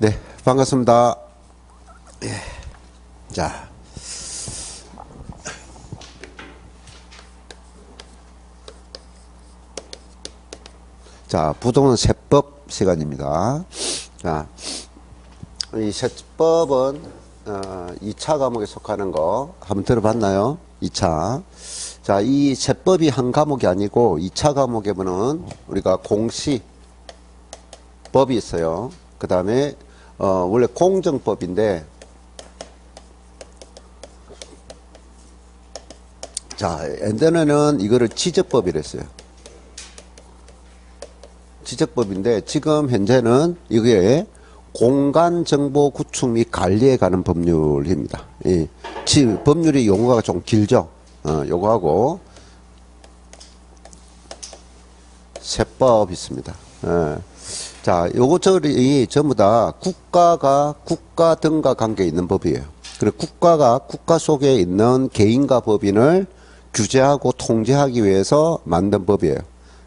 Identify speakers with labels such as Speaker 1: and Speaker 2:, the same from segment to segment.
Speaker 1: 네, 반갑습니다. 예. 자, 부동산 세법 시간입니다. 자, 이 세법은 2차 과목에 속하는 거 한번 들어봤나요? 2차. 자, 이 세법이 한 과목이 아니고 2차 과목에 보면 우리가 공시법이 있어요. 그 다음에 원래 공정법인데, 자, 예전에는 이거를 지적법이랬어요. 지적법인데, 지금 현재는 이게 공간정보 구축 및 관리에 관한 법률입니다. 예. 법률이 용어가 좀 길죠? 요거하고, 세법 있습니다. 예. 자, 요것들이 전부 다 국가 등과 관계 있는 법이에요. 그리고 국가가 국가 속에 있는 개인과 법인을 규제하고 통제하기 위해서 만든 법이에요.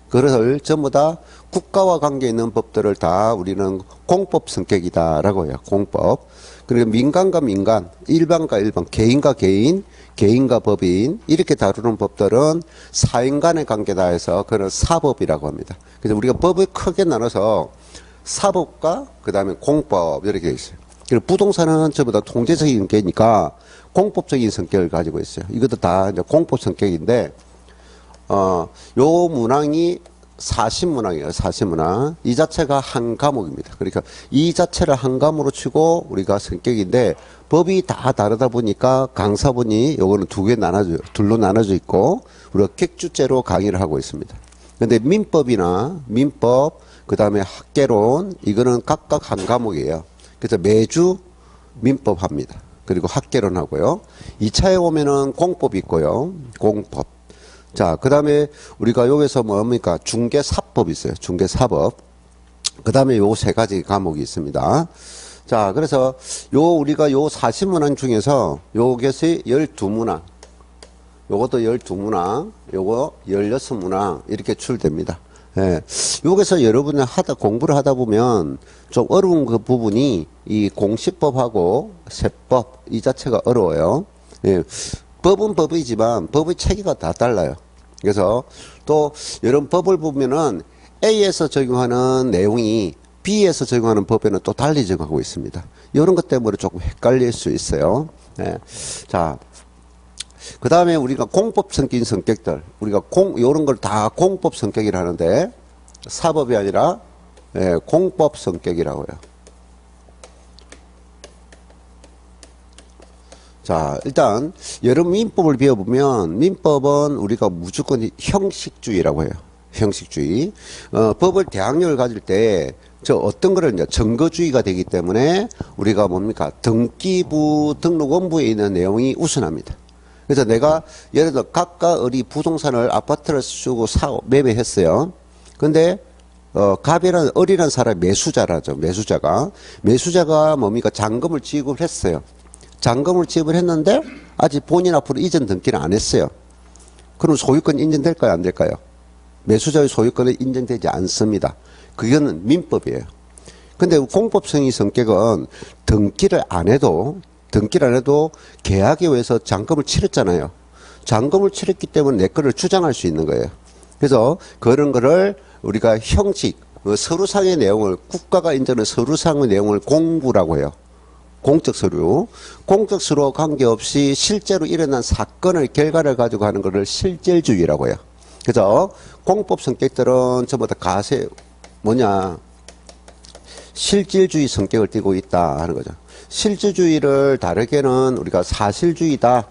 Speaker 1: 그것을 전부 다 국가와 관계 있는 법들을 다 우리는 공법 성격이다라고 해요. 공법. 그리고 민간과 민간, 일반과 일반, 개인과 개인, 개인과 법인 이렇게 다루는 법들은 사인 간의 관계다 해서 그런 사법이라고 합니다. 그래서 우리가 법을 크게 나눠서 사법과 그 다음에 공법 이렇게 있어요. 그리고 부동산은 전부 다 통제적인 게니까 공법적인 성격을 가지고 있어요. 이것도 다 이제 공법 성격인데, 요 문항이 사신문항이에요. 사신문항. 이 자체가 한 과목입니다. 그러니까 이 자체를 한 과목으로 치고 우리가 성격인데, 법이 다 다르다 보니까 강사분이 요거는 둘로 나눠져 있고, 우리가 객주제로 강의를 하고 있습니다. 근데 민법이나 민법, 그 다음에 학개론, 이거는 각각 한 과목이에요. 그래서 매주 민법 합니다. 그리고 학개론 하고요. 2차에 오면은 공법이 있고요. 공법. 자, 그 다음에 우리가 여기서 뭡니까? 중개사법이 있어요. 중개사법. 그 다음에 요 세 가지 과목이 있습니다. 자, 그래서 우리가 요 40문항 중에서 요것이 12문항. 요것도 12문항. 요거 16문항. 이렇게 출됩니다. 예. 여기서 여러분이 공부를 하다 보면 좀 어려운 그 부분이 이 공시법하고 세법 이 자체가 어려워요. 예. 법은 법이지만 법의 체계가 다 달라요. 그래서 또 이런 법을 보면은 A에서 적용하는 내용이 B에서 적용하는 법에는 또 달리 적용하고 있습니다. 이런 것 때문에 조금 헷갈릴 수 있어요. 예. 자. 그 다음에 우리가 공법 성격인 성격들, 우리가 요런 걸 다 공법 성격이라 하는데, 사법이 아니라, 예, 공법 성격이라고요. 자, 일단, 여러 민법을 배워보면, 민법은 우리가 무조건 형식주의라고 해요. 형식주의. 법을 대항력을 가질 때, 어떤 거를 이제 증거주의가 되기 때문에, 우리가 뭡니까? 등기부, 등록원부에 있는 내용이 우선합니다. 그래서 내가 예를 들어 각각 어디 부동산을 아파트를 쓰고 매매했어요. 근데 갑이라는 어리란 사람이 매수자라죠. 매수자가 뭡니까? 잔금을 지급을 했어요. 잔금을 지급을 했는데 아직 본인 앞으로 이전 등기를 안 했어요. 그럼 소유권 인정될까요? 안 될까요? 매수자의 소유권은 인정되지 않습니다. 그거는 민법이에요. 근데 공법성의 성격은 등기를 안 해도 계약에 의해서 잔금을 치렀잖아요. 잔금을 치렀기 때문에 내 거를 주장할 수 있는 거예요. 그래서 그런 거를 우리가 형식, 서류상의 내용을, 국가가 인정하는 서류상의 내용을 공부라고 해요. 공적 서류. 공적 서류와 관계없이 실제로 일어난 사건의 결과를 가지고 하는 것을 실질주의라고 해요. 그래서 공법 성격들은 전부 다 실질주의 성격을 띠고 있다 하는 거죠. 실질주의를 다르게는 우리가 사실주의다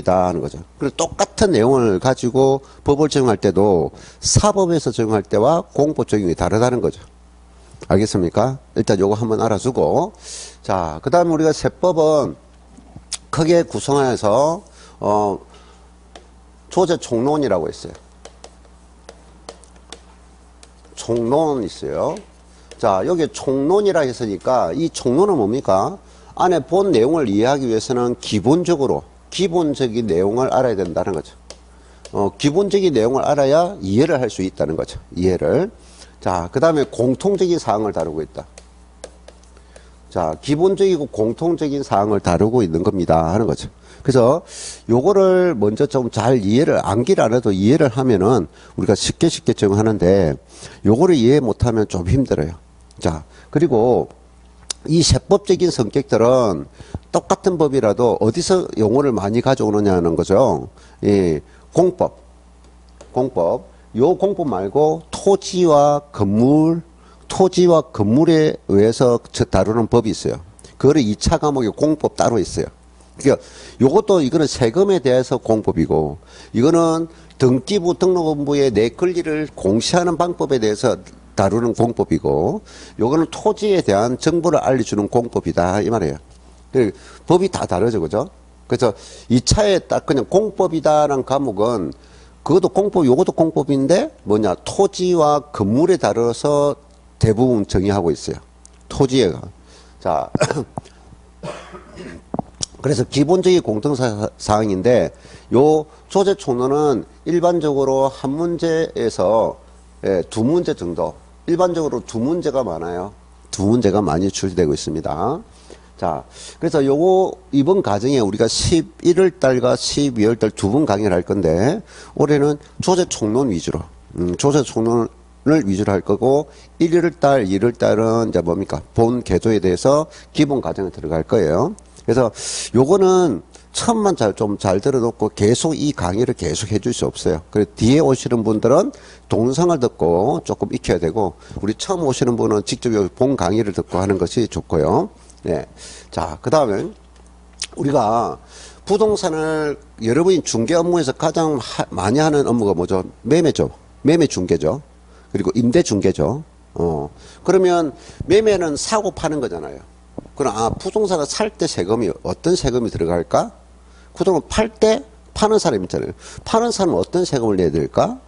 Speaker 1: 하는 거죠. 그리고 똑같은 내용을 가지고 법을 적용할 때도 사법에서 적용할 때와 공법 적용이 다르다는 거죠. 알겠습니까? 일단 요거 한번 알아주고, 자, 그 다음에 우리가 세법은 크게 구성하여서 조제 총론이라고 있어요. 총론 있어요. 자, 여기 총론이라 했으니까 이 총론은 뭡니까? 안에 본 내용을 이해하기 위해서는 기본적인 내용을 알아야 된다는 거죠. 기본적인 내용을 알아야 이해를 할 수 있다는 거죠. 이해를. 자, 그 다음에 공통적인 사항을 다루고 있다. 자, 기본적이고 공통적인 사항을 다루고 있는 겁니다 하는 거죠. 그래서 요거를 먼저 좀 잘 이해를, 암기를 안 해도 이해를 하면은 우리가 쉽게 적용하는데, 요거를 이해 못하면 좀 힘들어요. 자, 그리고 이 세법적인 성격들은 똑같은 법이라도 어디서 용어를 많이 가져오느냐는 거죠. 예, 공법. 요 공법 말고 토지와 건물에 의해서 다루는 법이 있어요. 그거를 2차 과목에 공법 따로 있어요. 그러니까 요것도 이거는 세금에 대해서 공법이고, 이거는 등기부 등록본부의 내 권리를 공시하는 방법에 대해서 다루는 공법이고, 요거는 토지에 대한 정보를 알려주는 공법이다 이 말이에요. 법이 다 다르죠, 그죠? 그래서 2차에 딱 그냥 공법이다라는 과목은 그것도 공법, 요것도 공법인데 뭐냐, 토지와 건물에 다뤄서 대부분 정의하고 있어요. 토지에가. 자, 그래서 기본적인 공통사항인데, 요 조제총론은 일반적으로 한 문제에서 두 문제 정도, 일반적으로 두 문제가 많아요. 두 문제가 많이 출제되고 있습니다. 자, 그래서 요거 이번 과정에 우리가 11월 달과 12월 달 두 번 강의를 할 건데, 올해는 조제총론 위주로, 조제총론을 위주로 할 거고, 1월 달, 2월 달은 이제 뭡니까? 본 개조에 대해서 기본 과정에 들어갈 거예요. 그래서 요거는 처음만 좀 잘 들어놓고 계속 이 강의를 계속 해줄 수 없어요. 그래서 뒤에 오시는 분들은 동영상을 듣고 조금 익혀야 되고, 우리 처음 오시는 분은 직접 본 강의를 듣고 하는 것이 좋고요. 네. 자, 그 다음에 우리가 부동산을 여러분이 중개 업무에서 가장 많이 하는 업무가 뭐죠? 매매죠. 매매 중개죠. 그리고 임대 중개죠. 그러면 매매는 사고 파는 거잖아요. 그럼 부동산을 살 때 세금이 어떤 세금이 들어갈까? 그동안 팔 때 파는 사람 있잖아요. 파는 사람은 어떤 세금을 내야 될까?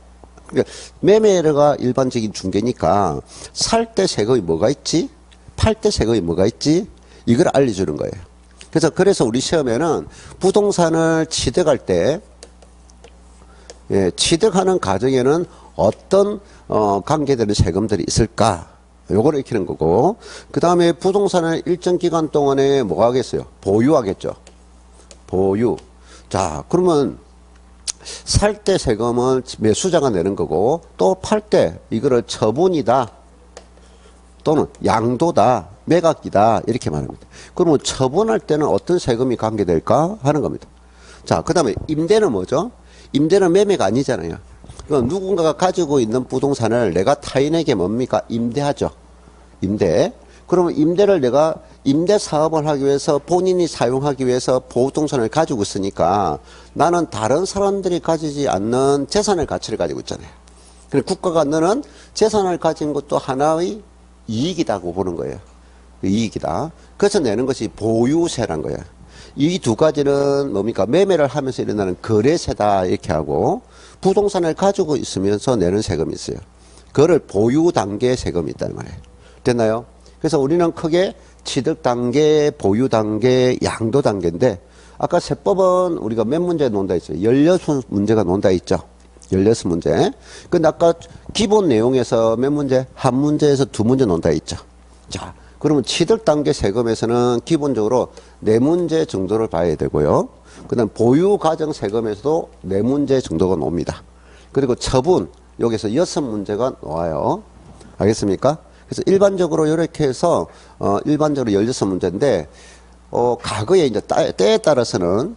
Speaker 1: 그러니까 매매가 일반적인 중개니까 살 때 세금이 뭐가 있지? 팔 때 세금이 뭐가 있지? 이걸 알려주는 거예요. 그래서 우리 시험에는 부동산을 취득할 때, 취득하는 과정에는 어떤 관계되는 세금들이 있을까? 요거를 익히는 거고, 그 다음에 부동산을 일정 기간 동안에 뭐 하겠어요? 보유하겠죠. 보유. 자, 그러면 살 때 세금은 매수자가 내는 거고, 또 팔 때 이거를 처분이다 또는 양도다, 매각이다 이렇게 말합니다. 그러면 처분할 때는 어떤 세금이 관계될까 하는 겁니다. 자, 그 다음에 임대는 뭐죠? 임대는 매매가 아니잖아요. 누군가가 가지고 있는 부동산을 내가 타인에게 뭡니까? 임대하죠. 임대. 그러면 임대를 내가 임대 사업을 하기 위해서 본인이 사용하기 위해서 부동산을 가지고 있으니까 나는 다른 사람들이 가지지 않는 재산의 가치를 가지고 있잖아요. 그래서 국가가 너는 재산을 가진 것도 하나의 이익이라고 보는 거예요. 이익이다. 그래서 내는 것이 보유세란 거예요. 이 두 가지는 뭡니까? 매매를 하면서 일어나는 거래세다 이렇게 하고, 부동산을 가지고 있으면서 내는 세금이 있어요. 그거를 보유 단계 세금이 있단 말이에요. 됐나요? 그래서 우리는 크게 취득 단계, 보유 단계, 양도 단계인데, 아까 세법은 우리가 몇 문제 논다 했어요? 16문제가 논다 있죠. 16문제. 근데 아까 기본 내용에서 몇 문제? 한 문제에서 두 문제 논다 있죠. 자, 그러면 취득 단계 세금에서는 기본적으로 4문제 정도를 봐야 되고요. 그 다음 보유 과정 세금에서도 4문제 정도가 나옵니다. 그리고 처분, 여기서 6문제가 나와요. 알겠습니까? 그래서 일반적으로 이렇게 해서, 일반적으로 16문제인데, 과거에 이제 때에 따라서는,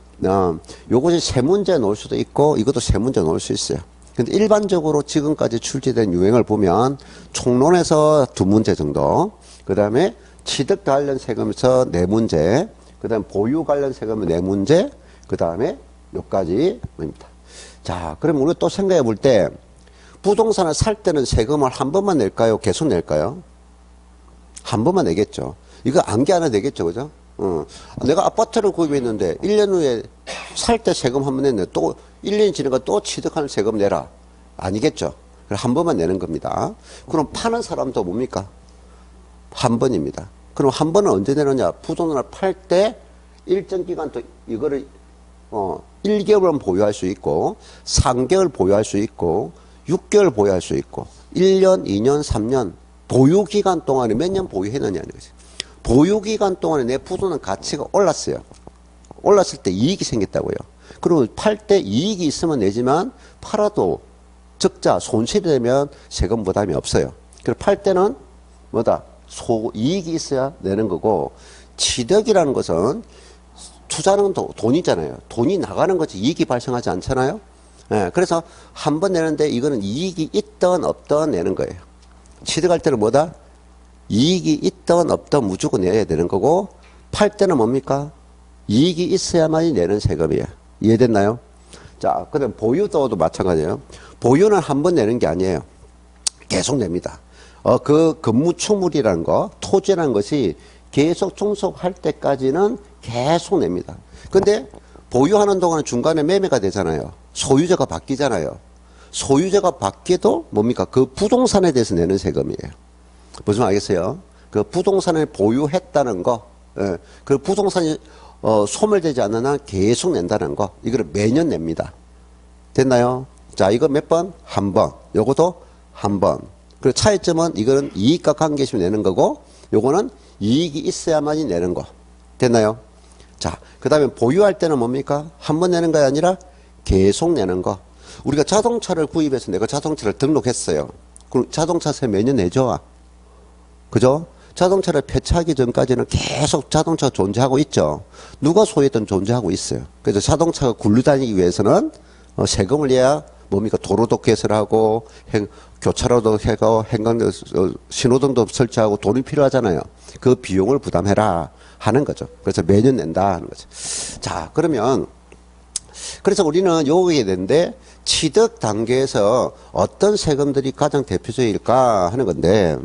Speaker 1: 요것이 3문제 놓을 수도 있고, 이것도 3문제 놓을 수 있어요. 근데 일반적으로 지금까지 출제된 유행을 보면, 총론에서 2문제 정도, 그 다음에 취득 관련 세금에서 4문제, 그 다음에 보유 관련 세금은 4문제, 그 다음에 요까지입니다. 자, 그럼 우리 또 생각해 볼 때, 부동산을 살 때는 세금을 한 번만 낼까요? 계속 낼까요? 한 번만 내겠죠. 이거 암기 하나 되겠죠, 그죠? 내가 아파트를 구입했는데 1년 후에 살 때 세금 한 번 냈네. 또 1년이 지나가 또 취득하는 세금 내라. 아니겠죠. 한 번만 내는 겁니다. 그럼 파는 사람도 뭡니까? 한 번입니다. 그럼 한 번은 언제 내느냐? 부동산을 팔 때 일정 기간 또 이거를 1개월은 보유할 수 있고 3개월 보유할 수 있고 6개월 보유할 수 있고 1년, 2년, 3년 보유기간 동안에 몇 년 보유했느냐는 거지. 보유기간 동안에 내 부도는 가치가 올랐어요. 올랐을 때 이익이 생겼다고요. 그리고 팔 때 이익이 있으면 내지만 팔아도 적자, 손실이 되면 세금 부담이 없어요. 그리고 팔 때는 뭐다? 이익이 있어야 내는 거고, 취득이라는 것은 투자는 돈이잖아요. 돈이 나가는 거지 이익이 발생하지 않잖아요. 예, 그래서 한 번 내는데 이거는 이익이 있든 없든 내는 거예요. 취득할 때는 뭐다? 이익이 있든 없든 무조건 내야 되는 거고, 팔 때는 뭡니까? 이익이 있어야만이 내는 세금이에요. 이해됐나요? 자, 그 다음 보유도도 마찬가지예요. 보유는 한 번 내는 게 아니에요. 계속 냅니다. 그 건물축물이라는 거, 토지라는 것이 계속 종속할 때까지는 계속 냅니다. 근데 보유하는 동안은 중간에 매매가 되잖아요. 소유자가 바뀌잖아요. 소유자가 바뀌어도 뭡니까? 그 부동산에 대해서 내는 세금이에요. 무슨 말 알겠어요? 그 부동산을 보유했다는 거, 예, 그 부동산이 소멸되지 않는 한 계속 낸다는 거, 이거를 매년 냅니다. 됐나요? 자, 이거 몇 번? 한 번. 요것도 한 번. 그리고 차이점은 이거는 이익과 관계없이 내는 거고, 요거는 이익이 있어야만이 내는 거. 됐나요? 자, 그 다음에 보유할 때는 뭡니까? 한 번 내는 게 아니라 계속 내는 거. 우리가 자동차를 구입해서 내가 자동차를 등록했어요. 그럼 자동차세 매년 내죠. 그죠? 자동차를 폐차하기 전까지는 계속 자동차가 존재하고 있죠. 누가 소유했든 존재하고 있어요. 그래서 자동차가 굴러다니기 위해서는 세금을 내야 뭡니까? 도로도 개설하고 교차로도 하고 신호등도 설치하고 돈이 필요하잖아요. 그 비용을 부담해라 하는 거죠. 그래서 매년 낸다 하는 거죠. 자, 그러면 그래서 우리는 요게 되는데 취득 단계에서 어떤 세금들이 가장 대표적일까 하는 건데,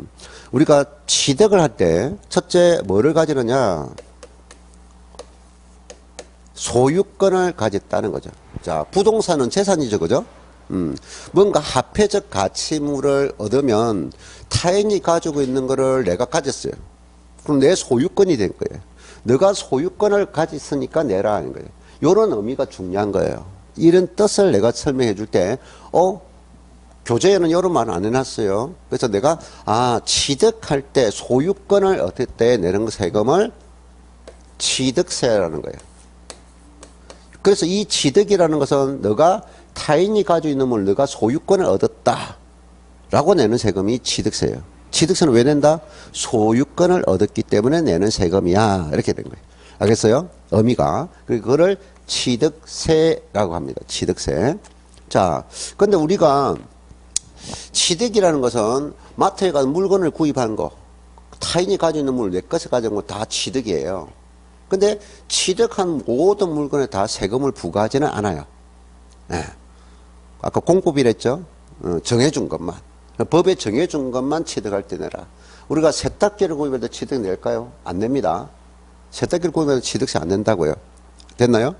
Speaker 1: 우리가 취득을 할 때 첫째 뭐를 가지느냐? 소유권을 가졌다는 거죠. 자, 부동산은 재산이죠, 그죠? 뭔가 화폐적 가치물을 얻으면 타인이 가지고 있는 거를 내가 가졌어요. 그럼 내 소유권이 된 거예요. 너가 소유권을 가졌으니까 내라 하는 거예요. 이런 의미가 중요한 거예요. 이런 뜻을 내가 설명해 줄 때, 교재에는 이런 말 안 해놨어요. 그래서 내가, 취득할 때 소유권을 얻을 때 내는 세금을 취득세라는 거예요. 그래서 이 취득이라는 것은 너가 타인이 가지고 있는 걸 너가 소유권을 얻었다 라고 내는 세금이 취득세예요. 취득세는 왜 낸다? 소유권을 얻었기 때문에 내는 세금이야. 이렇게 된 거예요. 알겠어요? 의미가. 그거를 취득세라고 합니다. 취득세. 자, 근데 우리가 취득이라는 것은 마트에 가서 물건을 구입하는 거, 타인이 가지고 있는 물을 내 것을 가져온 거 다 취득이에요. 근데 취득한 모든 물건에 다 세금을 부과하지는 않아요. 네. 아까 공법이랬죠? 정해준 것만. 법에 정해준 것만 취득할 때 내라. 우리가 세탁기를 구입할 때 취득 낼까요? 안 냅니다. 세탁기를 구입할 때 취득세 안 낸다고요. 됐나요?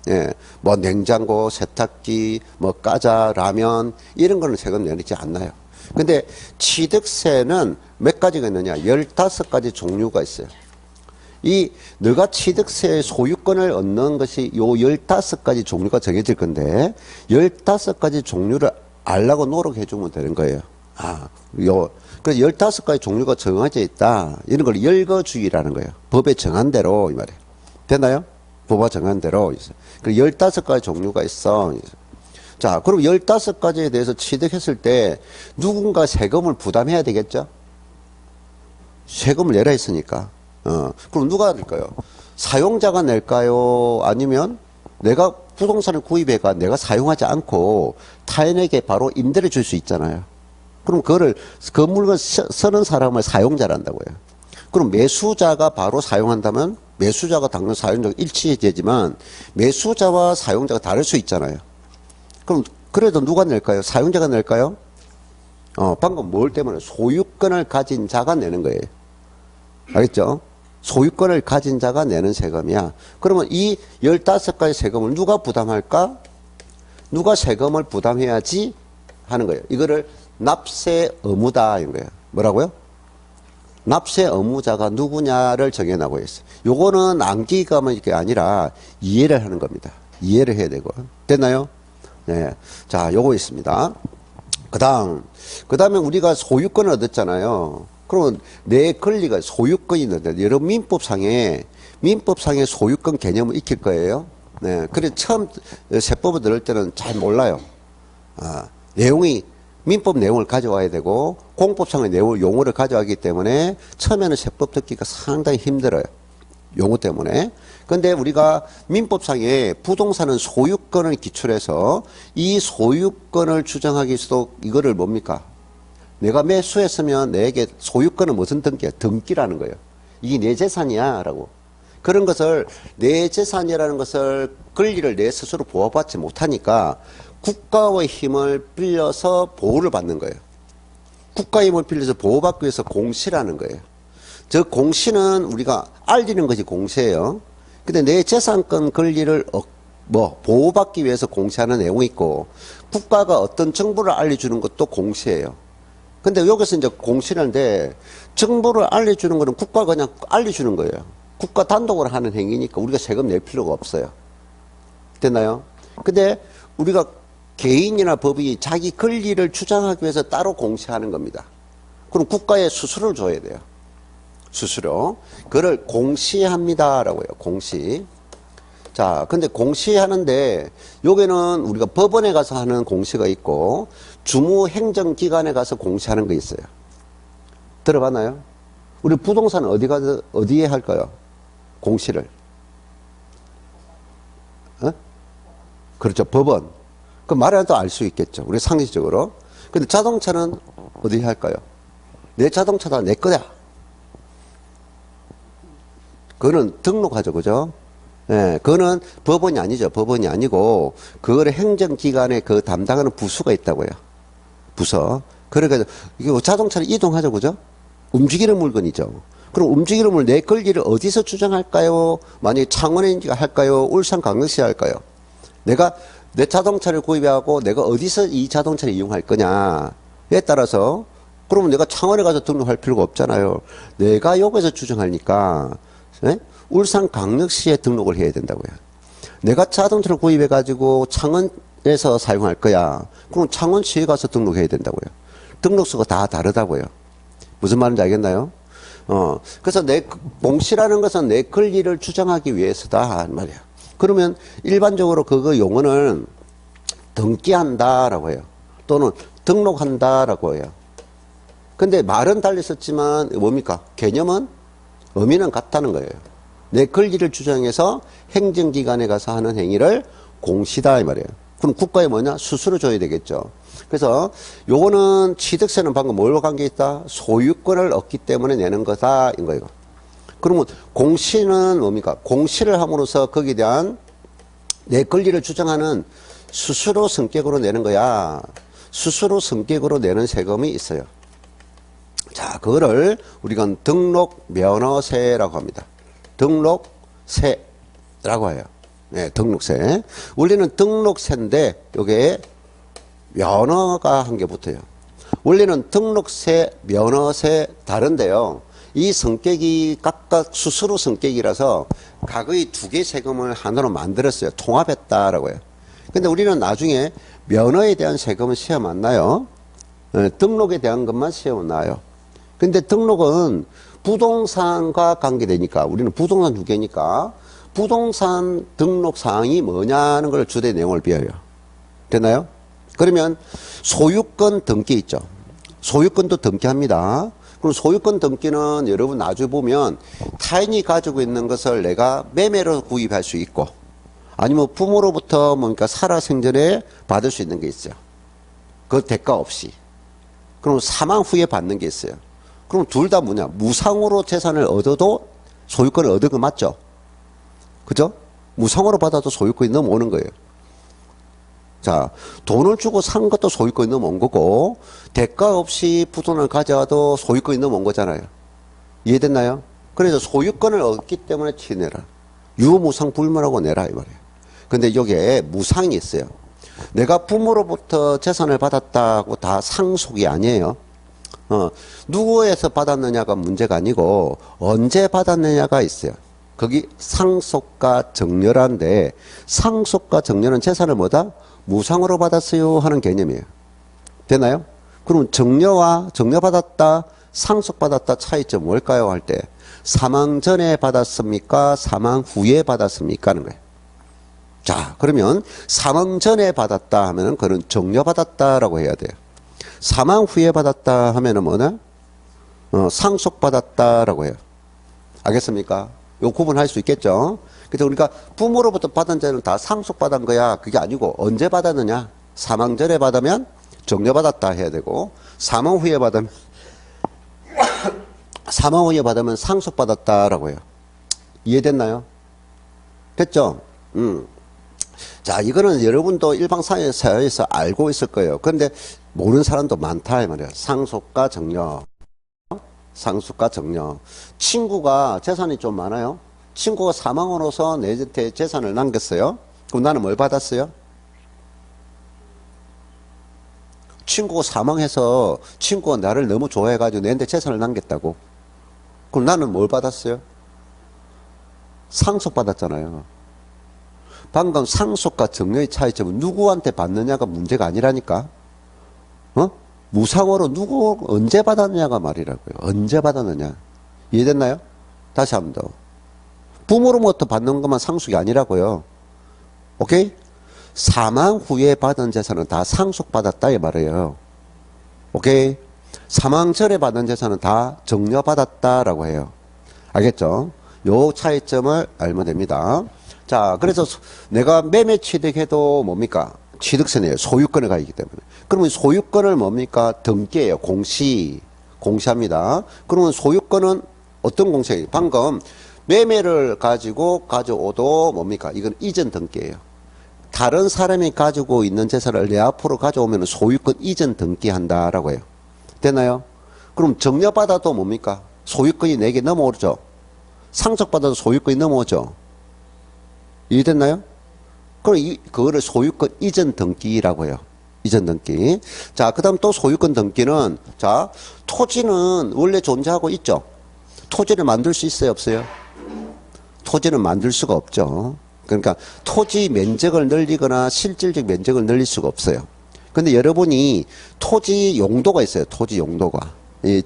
Speaker 1: 예. 뭐 냉장고, 세탁기, 뭐 과자, 라면 이런 거는 세금 내리지 않나요. 근데 취득세는 몇 가지가 있느냐? 15가지 종류가 있어요. 너가 취득세의 소유권을 얻는 것이 요 15가지 종류가 정해질 건데, 15가지 종류를 알라고 노력해 주면 되는 거예요. 그래서 15가지 종류가 정해져 있다. 이런 걸 열거주의라는 거예요. 법에 정한 대로, 이 말이에요. 됐나요? 법에 정한 대로. 그리고 15가지 종류가 있어. 자, 그럼 15가지에 대해서 취득했을 때 누군가 세금을 부담해야 되겠죠? 세금을 내라 했으니까. 그럼 누가 낼까요? 사용자가 낼까요? 아니면 내가 부동산을 구입해가 내가 사용하지 않고 타인에게 바로 임대를 줄 수 있잖아요. 그럼 그 물건 쓰는 사람을 사용자란다고요. 그럼 매수자가 바로 사용한다면 매수자가 당연 사용자가 일치되지만 매수자와 사용자가 다를 수 있잖아요. 그럼 그래도 누가 낼까요? 사용자가 낼까요? 방금 뭘 때문에? 소유권을 가진 자가 내는 거예요. 알겠죠? 소유권을 가진 자가 내는 세금이야. 그러면 이 15가지 세금을 누가 부담할까? 누가 세금을 부담해야지 하는 거예요. 이거를 납세 의무다 이런 거예요. 뭐라고요? 납세 의무자가 누구냐를 정해나고 있어요. 요거는 암기가면 이게 아니라 이해를 하는 겁니다. 이해를 해야 되고. 됐나요? 네. 자, 요거 있습니다. 그 다음에 우리가 소유권을 얻었잖아요. 그러면 내 권리가 소유권이 있는데, 여러분 민법상의 소유권 개념을 익힐 거예요. 네. 그래서 처음 세법을 들을 때는 잘 몰라요. 민법 내용을 가져와야 되고, 공법상의 용어를 가져가기 때문에 처음에는 세법 듣기가 상당히 힘들어요. 용어 때문에. 근데 우리가 민법상에 부동산은 소유권을 기출해서 이 소유권을 주장하기 위해서도 이거를 뭡니까? 내가 매수했으면 내게 소유권은 무슨 등기야? 등기라는 거예요. 이게 내 재산이야 라고. 그런 것을 내 재산이라는 것을 권리를 내 스스로 보호받지 못하니까 국가의 힘을 빌려서 보호를 받는 거예요. 국가의 힘을 빌려서 보호받기 위해서 공시라는 거예요. 저 공시는 우리가 알리는 것이 공시예요. 근데 내 재산권 권리를 보호받기 위해서 공시하는 내용이 있고, 국가가 어떤 정보를 알려주는 것도 공시예요. 근데 여기서 이제 공시라는데, 정보를 알려주는 거는 국가가 그냥 알려주는 거예요. 국가 단독으로 하는 행위니까 우리가 세금 낼 필요가 없어요. 됐나요? 근데 우리가 개인이나 법이 자기 권리를 주장하기 위해서 따로 공시하는 겁니다. 그럼 국가에 수수료를 줘야 돼요. 수수료. 그걸 공시합니다라고요. 공시. 자, 근데 공시하는데 여기는 우리가 법원에 가서 하는 공시가 있고 주무행정기관에 가서 공시하는 거 있어요. 들어봤나요? 우리 부동산은 어디에 할까요? 공시를. 그렇죠. 법원. 그 말해도 알 수 있겠죠. 우리 상식적으로. 근데 자동차는 어디에 할까요? 내 자동차다 내 거야. 그거는 등록하죠. 그죠? 예, 그거는 법원이 아니죠. 법원이 아니고, 그거를 행정기관에 그 담당하는 부서가 있다고요. 부서. 그러니까, 이게 자동차를 이동하죠. 그죠? 움직이는 물건이죠. 그럼 움직이는 물건 내 권리를 어디서 주장할까요? 만약에 창원에 할까요? 울산광역시에 할까요? 내가 내 자동차를 구입하고 내가 어디서 이 자동차를 이용할 거냐에 따라서, 그러면 내가 창원에 가서 등록할 필요가 없잖아요. 내가 여기서 주장하니까, 네? 울산광역시에 등록을 해야 된다고요. 내가 자동차를 구입해가지고 창원에서 사용할 거야. 그럼 창원시에 가서 등록해야 된다고요. 등록소가 다 다르다고요. 무슨 말인지 알겠나요? 그래서 공시라는 것은 내 권리를 주장하기 위해서다 말이야. 그러면 일반적으로 그거 용어는 등기한다라고 해요. 또는 등록한다라고 해요. 근데 말은 달리 썼지만 뭡니까? 개념은 의미는 같다는 거예요. 내 권리를 주장해서 행정기관에 가서 하는 행위를 공시다 이 말이에요. 그럼 국가에 뭐냐? 수수료 줘야 되겠죠. 그래서 요거는 취득세는 방금 뭘로 관계 있다? 소유권을 얻기 때문에 내는 거다 인 거예요. 그러면 공시는 뭡니까? 공시를 함으로써 거기에 대한 내 권리를 주장하는 수수료 성격으로 내는 거야. 수수료 성격으로 내는 세금이 있어요. 자, 그거를 우리가 등록 면허세라고 합니다. 등록세라고 해요. 네, 등록세. 원래는 등록세인데 요게 면허가 한 개 붙어요. 원래는 등록세, 면허세 다른데요. 이 성격이 각각 수수료 성격이라서 각의 두 개 세금을 하나로 만들었어요. 통합했다라고 해요. 근데 우리는 나중에 면허에 대한 세금은 시험 안 나요. 등록에 대한 것만 시험 나요. 근데 등록은 부동산과 관계되니까 우리는 부동산 두 개니까 부동산 등록 사항이 뭐냐는 걸 주된 내용을 배워요. 됐나요? 그러면 소유권 등기 있죠. 소유권도 등기합니다. 그럼 소유권 등기는 여러분 나중에 보면 타인이 가지고 있는 것을 내가 매매로 구입할 수 있고 아니면 부모로부터 뭔가 살아생전에 받을 수 있는 게 있어요. 그 대가 없이. 그럼 사망 후에 받는 게 있어요. 그럼 둘 다 뭐냐? 무상으로 재산을 얻어도 소유권을 얻은 거 맞죠? 그죠? 무상으로 받아도 소유권이 넘어오는 거예요. 자, 돈을 주고 산 것도 소유권이 넘어온 거고, 대가 없이 부동산을 가져와도 소유권이 넘어온 거잖아요. 이해됐나요? 그래서 소유권을 얻기 때문에 치내라. 유무상 불문하고 내라, 이 말이에요. 근데 여기에 무상이 있어요. 내가 부모로부터 재산을 받았다고 다 상속이 아니에요. 누구에서 받았느냐가 문제가 아니고 언제 받았느냐가 있어요. 거기 상속과 정렬한데 상속과 정렬은 재산을 뭐다? 무상으로 받았어요 하는 개념이에요. 되나요? 그럼 정려받았다, 상속받았다 차이점 뭘까요? 할 때 사망 전에 받았습니까? 사망 후에 받았습니까? 하는 거예요. 자, 그러면 사망 전에 받았다 하면은 그건 정려받았다라고 해야 돼요. 사망 후에 받았다 하면은 뭐냐? 상속받았다라고 해요. 알겠습니까? 요 구분할 수 있겠죠? 그래서 우리가 부모로부터 받은 죄는 다 상속받은 거야. 그게 아니고 언제 받았느냐? 사망 전에 받으면 정려받았다 해야 되고 사망 후에 받으면 사망 후에 받으면 상속받았다라고 해요. 이해됐나요? 됐죠? 자, 이거는 여러분도 일방사회에서 알고 있을 거예요. 그런데 모르는 사람도 많다 이 말이에요. 상속과 정려. 상속과 정려. 친구가 재산이 좀 많아요. 친구가 사망으로서 내한테 재산을 남겼어요. 그럼 나는 뭘 받았어요? 친구가 사망해서 친구가 나를 너무 좋아해가지고 내한테 재산을 남겼다고. 그럼 나는 뭘 받았어요? 상속받았잖아요. 방금 상속과 정려의 차이점은 누구한테 받느냐가 문제가 아니라니까. 무상으로 누구 언제 받았느냐가 말이라고요. 언제 받았느냐. 이해됐나요? 다시 한 번 더. 부모로부터 받는 것만 상속이 아니라고요. 오케이? 사망 후에 받은 재산은 다 상속받았다 이 말이에요. 오케이? 사망 전에 받은 재산은 다 정려받았다라고 해요. 알겠죠? 요 차이점을 알면 됩니다. 자, 그래서 내가 매매 취득해도 뭡니까? 취득세네요. 소유권에 가 있기 때문에. 그러면 소유권을 뭡니까? 등기예요. 공시합니다. 그러면 소유권은 어떤 공시예요? 방금 매매를 가지고 가져오도 뭡니까? 이건 이전 등기예요. 다른 사람이 가지고 있는 재산을 내 앞으로 가져오면 소유권 이전 등기한다라고 해요. 됐나요? 그럼 정려받아도 뭡니까? 소유권이 내게 넘어오죠. 상속받아도 소유권이 넘어오죠. 이해됐나요? 그럼 그거를 소유권 이전 등기라고 해요. 이전 등기. 자, 그 다음 또 소유권 등기는, 자, 토지는 원래 존재하고 있죠. 토지를 만들 수 있어요, 없어요? 토지는 만들 수가 없죠. 그러니까 토지 면적을 늘리거나 실질적 면적을 늘릴 수가 없어요. 근데 여러분이 토지 용도가 있어요. 토지 용도가.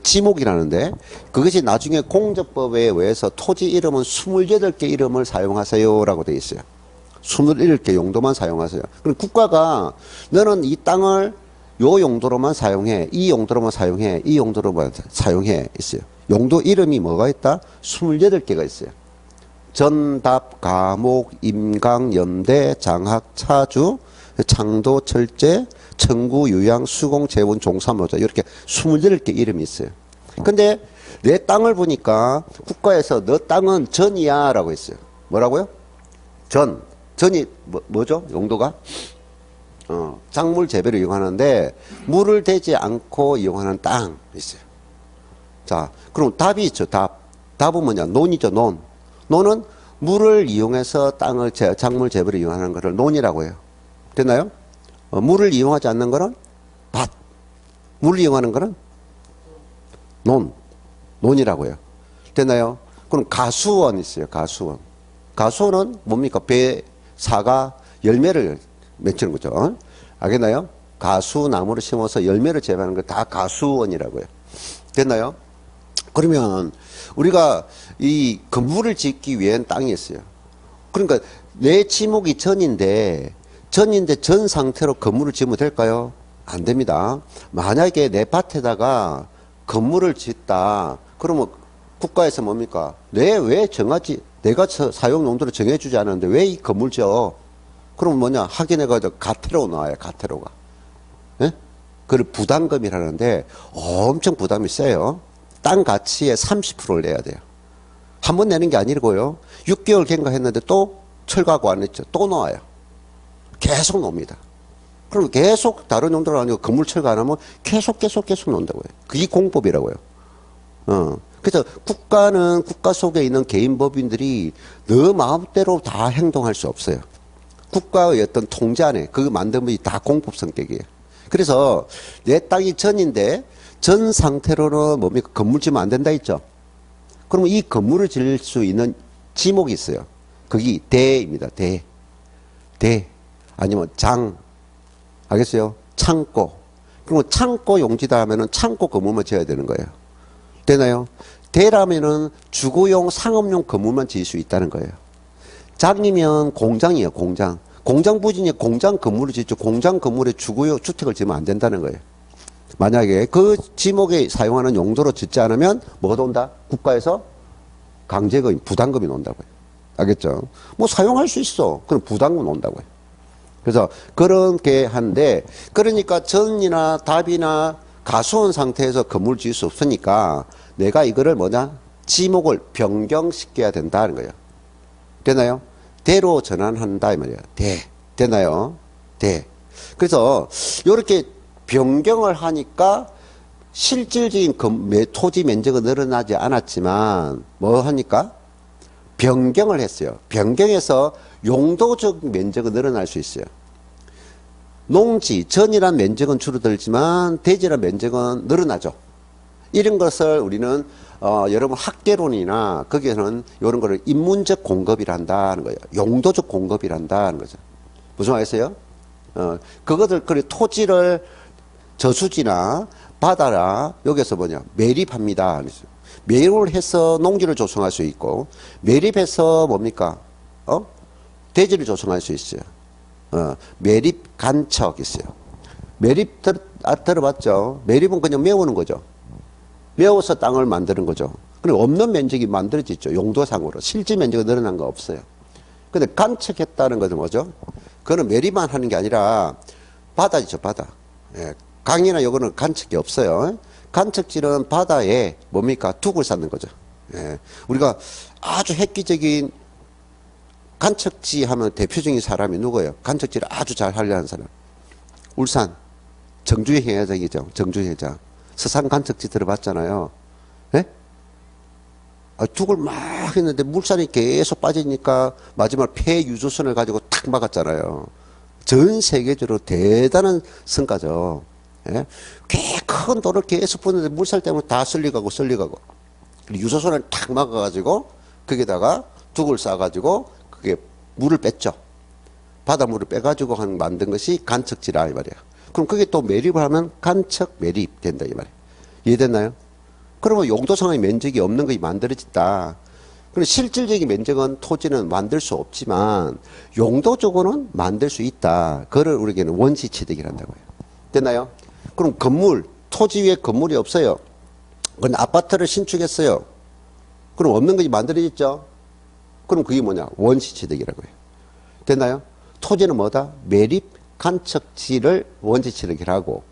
Speaker 1: 지목이라는데 그것이 나중에 공적법에 의해서 토지 이름은 28개 이름을 사용하세요라고 되어 있어요. 27개 용도만 사용하세요. 그럼 국가가 너는 이 땅을 요 용도로만 사용해, 이 용도로만 사용해, 이 용도로만 사용해 있어요. 용도 이름이 뭐가 있다? 28개가 있어요. 전답, 가목, 임강, 연대, 장학, 차주, 창도, 철제, 청구, 유양, 수공, 재원, 종사모자 이렇게 28개 이름이 있어요. 근데 내 땅을 보니까 국가에서 너 땅은 전이야 라고 했어요. 뭐라고요? 전이 뭐죠? 용도가? 작물 재배를 이용하는데 물을 대지 않고 이용하는 땅 있어요. 자, 그럼 답이 있죠. 답은 뭐냐? 논이죠. 논은 물을 이용해서 땅을 작물 재배를 이용하는 것을 논이라고 해요. 됐나요? 물을 이용하지 않는 거는 밭. 물을 이용하는 거는 논이라고 해요. 됐나요? 그럼 가수원 있어요. 가수원은 뭡니까? 배, 사과, 열매를 맺히는 거죠. 알겠나요? 가수나무를 심어서 열매를 재배하는 거 다 가수원이라고 해요. 됐나요? 그러면 우리가 이 건물을 짓기 위한 땅이 있어요. 그러니까 내 지목이 전인데 전 상태로 건물을 지으면 될까요? 안 됩니다. 만약에 내 밭에다가 건물을 짓다. 그러면 국가에서 뭡니까? 왜 정하지? 내가 사용 용도를 정해주지 않았는데 왜 이 건물 지어? 그러면 뭐냐? 확인해가지고 가태로 나와요. 가태로가. 예? 그걸 부담금이라는데 엄청 부담이 세요. 땅 가치의 30%를 내야 돼요. 한 번 내는 게 아니고요. 6개월 경과했는데 또 철거하고 안 했죠. 또 나와요. 계속 놉니다. 그럼 계속 다른 용도로 아니고 건물 철거 안 하면 계속 논다고요. 그게 공법이라고요. 그래서 국가는 국가 속에 있는 개인 법인들이 너 마음대로 다 행동할 수 없어요. 국가의 어떤 통제 안에 그 만든 분이 다 공법 성격이에요. 그래서 내 땅이 전인데 전 상태로는 뭡니까? 건물 지으면 안 된다 했죠. 그러면 이 건물을 지을 수 있는 지목이 있어요. 거기 대입니다. 대. 아니면 장. 알겠어요? 창고. 그럼 창고 용지다 하면은 창고 건물만 지어야 되는 거예요. 되나요? 대라면은 주거용 상업용 건물만 지을 수 있다는 거예요. 장이면 공장이에요, 공장. 공장 부지니 공장 건물을 짓죠. 공장 건물에 주거용 주택을 지으면 안 된다는 거예요. 만약에 그 지목에 사용하는 용도로 짓지 않으면 뭐가 온다? 국가에서 강제금이, 부담금이 온다고요. 알겠죠? 뭐 사용할 수 있어. 그럼 부담금 온다고요. 그래서 그렇게 하는데, 그러니까 전이나 답이나 가수원 상태에서 건물을 지을 수 없으니까 내가 이거를 뭐냐? 지목을 변경시켜야 된다는 거예요. 되나요? 대로 전환한다 이 말이에요. 대. 되나요? 대. 그래서 이렇게 변경을 하니까 실질적인 토지 면적은 늘어나지 않았지만 뭐 하니까? 변경을 했어요. 변경해서 용도적 면적은 늘어날 수 있어요. 농지, 전이란 면적은 줄어들지만 대지란 면적은 늘어나죠. 이런 것을 우리는 여러분 학계론이나 거기에는 이런 거를 인문적 공급이란다는 거예요. 용도적 공급이란다는 거죠. 무슨 말이겠어요? 그것들 그래 토지를 저수지나 바다나 여기서 뭐냐 매립합니다. 매립을 해서 농지를 조성할 수 있고 매립해서 뭡니까? 대지를 조성할 수 있어요. 매립 간척 있어요. 매립 들어봤죠? 매립은 그냥 메우는 거죠. 메워서 땅을 만드는 거죠. 그리고 없는 면적이 만들어지죠. 용도상으로. 실제 면적이 늘어난 거 없어요. 근데 간척했다는 것은 뭐죠? 그거는 매립만 하는 게 아니라 바다죠, 바다. 예. 강이나 요거는 간척이 없어요. 간척지는 바다에 뭡니까? 둑을 쌓는 거죠. 예. 우리가 아주 획기적인 간척지 하면 대표적인 사람이 누구예요? 간척지를 아주 잘 하려 하는 사람. 울산. 정주의 회장이죠. 정주의 회장. 서산 간척지 들어봤잖아요. 예? 둑을 막 했는데 물살이 계속 빠지니까 마지막 폐유조선을 가지고 탁 막았잖아요. 전 세계적으로 대단한 성과죠. 예? 꽤 큰 돌을 계속 푸는데 물살 때문에 다 쓸려가고 유조선을 탁 막아가지고 거기다가 둑을 쌓아가지고 그게 물을 뺐죠. 바닷물을 빼가지고 만든 것이 간척지라 이 말이에요. 그럼 그게 또 매립을 하면 간척 매립 된다 이 말이에요. 이해됐나요? 그러면 용도상의 면적이 없는 것이 만들어졌다. 그럼 실질적인 면적은 토지는 만들 수 없지만 용도적으로는 만들 수 있다. 그걸 우리에게는 원시취득이란다고 해요. 됐나요? 그럼 건물, 토지 위에 건물이 없어요. 그건 아파트를 신축했어요. 그럼 없는 것이 만들어졌죠? 그럼 그게 뭐냐? 원시취득이라고 해요. 됐나요? 토지는 뭐다? 매립, 간척지를 원시취득이라고.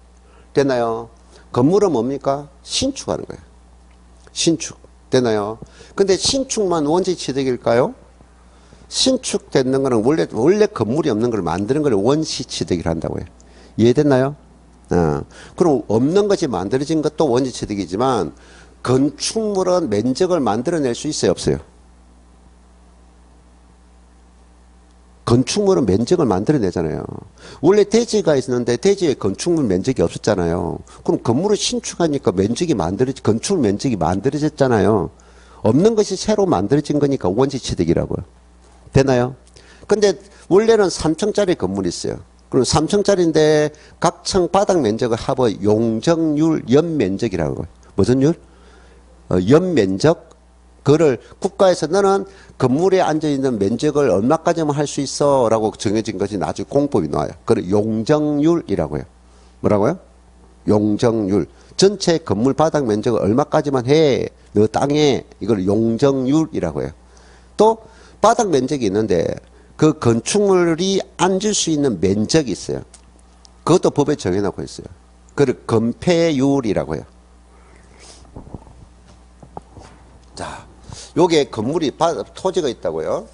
Speaker 1: 됐나요? 건물은 뭡니까? 신축하는 거예요. 신축. 됐나요? 근데 신축만 원시취득일까요? 신축되는 거는 원래 건물이 없는 걸 만드는 걸 원시취득이라 한다고 해요. 이해됐나요? 그럼 없는 것이 만들어진 것도 원시취득이지만 건축물은 면적을 만들어낼 수 있어요? 없어요? 건축물은 면적을 만들어내잖아요. 원래 대지가 있었는데 대지에 건축물 면적이 없었잖아요. 그럼 건물을 신축하니까 건축물 면적이 만들어졌잖아요. 없는 것이 새로 만들어진 거니까 원시취득이라고요. 되나요? 근데 원래는 3층짜리 건물이 있어요. 그럼 3층짜리인데 각 층 바닥 면적을 합어 용적률 연면적이라고 해요. 무슨 율? 연면적. 그거를 국가에서 너는 건물에 앉아있는 면적을 얼마까지만 할 수 있어 라고 정해진 것이 나중에 공법이 나와요. 그걸 용적률이라고 해요. 뭐라고요? 용적률. 전체 건물 바닥 면적을 얼마까지만 해. 너 땅에. 이걸 용적률이라고 해요. 또 바닥 면적이 있는데 그 건축물이 앉을 수 있는 면적이 있어요. 그것도 법에 정해놓고 있어요. 그걸 건폐율이라고 해요. 자, 요게 건물이 토지가 있다고요.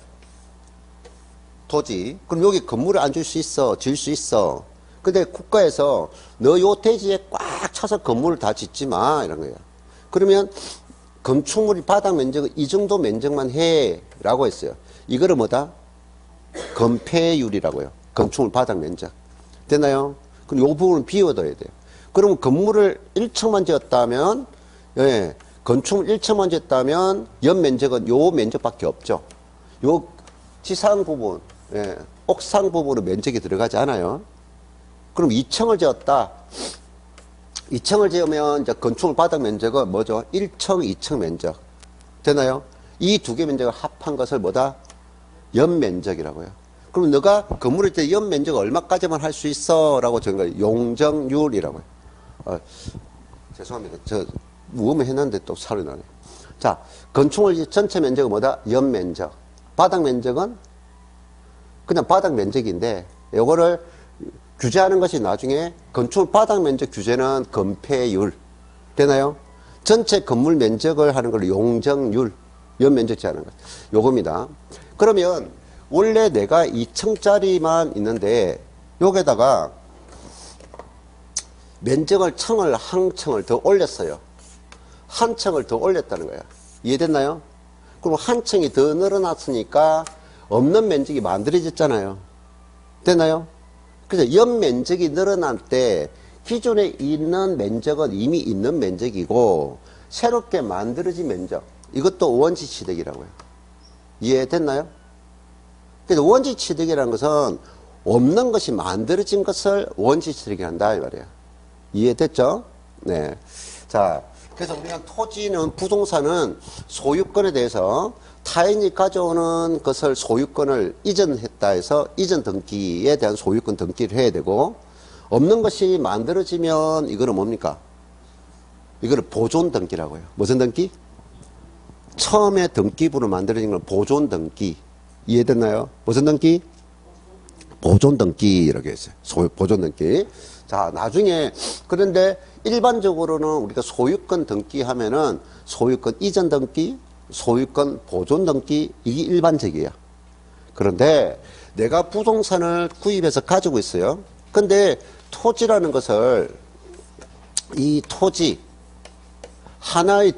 Speaker 1: 토지. 그럼 여기 건물을 앉을 수 있어. 지을 수 있어. 근데 국가에서 너 요 대지에 꽉 차서 건물을 다 짓지 마. 이런 거예요. 그러면 건축물이 바닥 면적은 이 정도 면적만 해. 라고 했어요. 이거를 뭐다? 건폐율이라고요. 건축물 바닥 면적. 됐나요? 그럼 요 부분을 비워둬야 돼요. 그러면 건물을 1층만 지었다면, 예. 건축물 1층만 짓다면 연면적은 요 면적밖에 없죠. 요 지상 부분, 예, 옥상 부분은 면적이 들어가지 않아요. 그럼 2층을 지었다. 2층을 지으면 이제 건축물 바닥 면적은 뭐죠? 1층, 2층 면적. 되나요? 이 두 개 면적을 합한 것을 뭐다? 연면적이라고요. 그럼 너가 건물을 때 연면적 얼마까지만 할 수 있어? 라고 적은 거예요. 용적률이라고요. 죄송합니다. 저 무음을 해놨는데 또 살이 나네. 자, 건축물 전체 면적은 뭐다? 연면적. 바닥 면적은 그냥 바닥 면적인데 요거를 규제하는 것이 나중에 건축물 바닥 면적 규제는 건폐율. 되나요? 전체 건물 면적을 하는 걸 용적률, 연면적 제하는 것. 요겁니다. 그러면 원래 내가 2층짜리만 있는데 여기다가 면적을 한 층을 더 올렸어요. 한 층을 더 올렸다는 거야. 이해됐나요? 그럼 한 층이 더 늘어났으니까 없는 면적이 만들어졌잖아요. 됐나요? 그래서 연면적이 늘어날 때 기존에 있는 면적은 이미 있는 면적이고 새롭게 만들어진 면적, 이것도 원시 취득이라고요. 이해됐나요? 그래서 원시 취득이라는 것은 없는 것이 만들어진 것을 원시 취득이 한다 이 말이에요. 이해됐죠? 네. 자, 그래서 우리가 토지는 부동산은 소유권에 대해서 타인이 가져오는 것을 소유권을 이전했다 해서 이전 등기에 대한 소유권 등기를 해야 되고, 없는 것이 만들어지면 이거는 뭡니까? 이거를 보존 등기라고요. 무슨 등기? 처음에 등기부로 만들어진 건 보존 등기. 이해됐나요? 무슨 등기? 보존 등기 이렇게 했어요. 보존 등기. 자, 나중에 그런데 일반적으로는 우리가 소유권 등기하면은 소유권 이전 등기, 소유권 보존 등기, 이게 일반적이에요. 그런데 내가 부동산을 구입해서 가지고 있어요. 근데 토지라는 것을 이 토지 하나의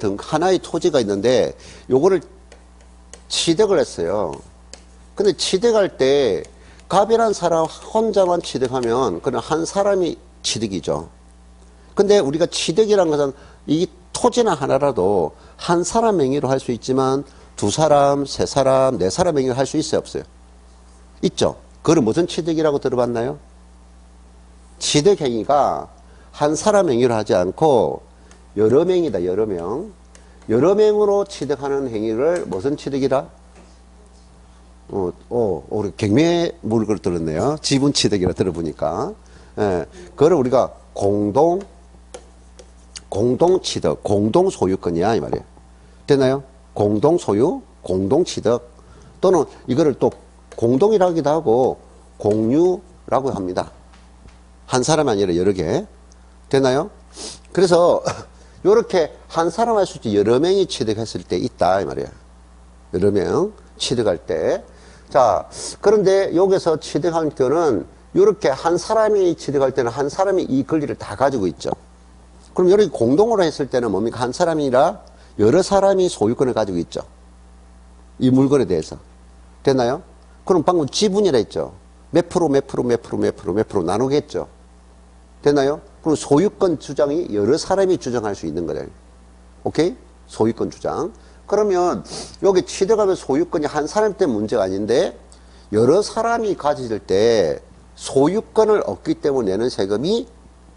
Speaker 1: 토지가 있는데 요거를 취득을 했어요. 근데 취득할 때 갑이란 사람 혼자만 취득하면 그는 한 사람이 취득이죠. 근데 우리가 취득이란 것은 이 토지나 하나라도 한 사람 명의로 할 수 있지만 두 사람, 세 사람, 네 사람 명의로 할 수 있어요, 없어요? 있죠. 그걸 무슨 취득이라고 들어봤나요? 취득 행위가 한 사람 명의로 하지 않고 여러 명이다, 여러 명. 여러 명으로 취득하는 행위를 무슨 취득이라? 우리 경매물걸 들었네요. 지분 취득이라 들어보니까. 예, 그걸 우리가 공동 취득, 공동 소유권이야, 이 말이에요. 되나요? 공동 소유, 공동 취득. 또는 이거를 또 공동이라기도 하고 공유라고 합니다. 한 사람이 아니라 여러 개. 되나요? 그래서 요렇게 한 사람 할 수 있지 여러 명이 취득했을 때 있다, 이 말이에요. 여러 명 취득할 때. 자, 그런데 여기서 취득한 경우는 요렇게 한 사람이 취득할 때는 한 사람이 이 권리를 다 가지고 있죠. 그럼 이렇게 공동으로 했을 때는 뭡니까? 한 사람이 아니라 여러 사람이 소유권을 가지고 있죠. 이 물건에 대해서. 됐나요? 그럼 방금 지분이라 했죠. 몇 프로, 몇 프로, 몇 프로, 몇 프로, 몇 프로 나누겠죠. 됐나요? 그럼 소유권 주장이 여러 사람이 주장할 수 있는 거예요. 오케이? 소유권 주장. 그러면 여기 취득하면 소유권이 한 사람 때 문제가 아닌데 여러 사람이 가질 때 소유권을 얻기 때문에 내는 세금이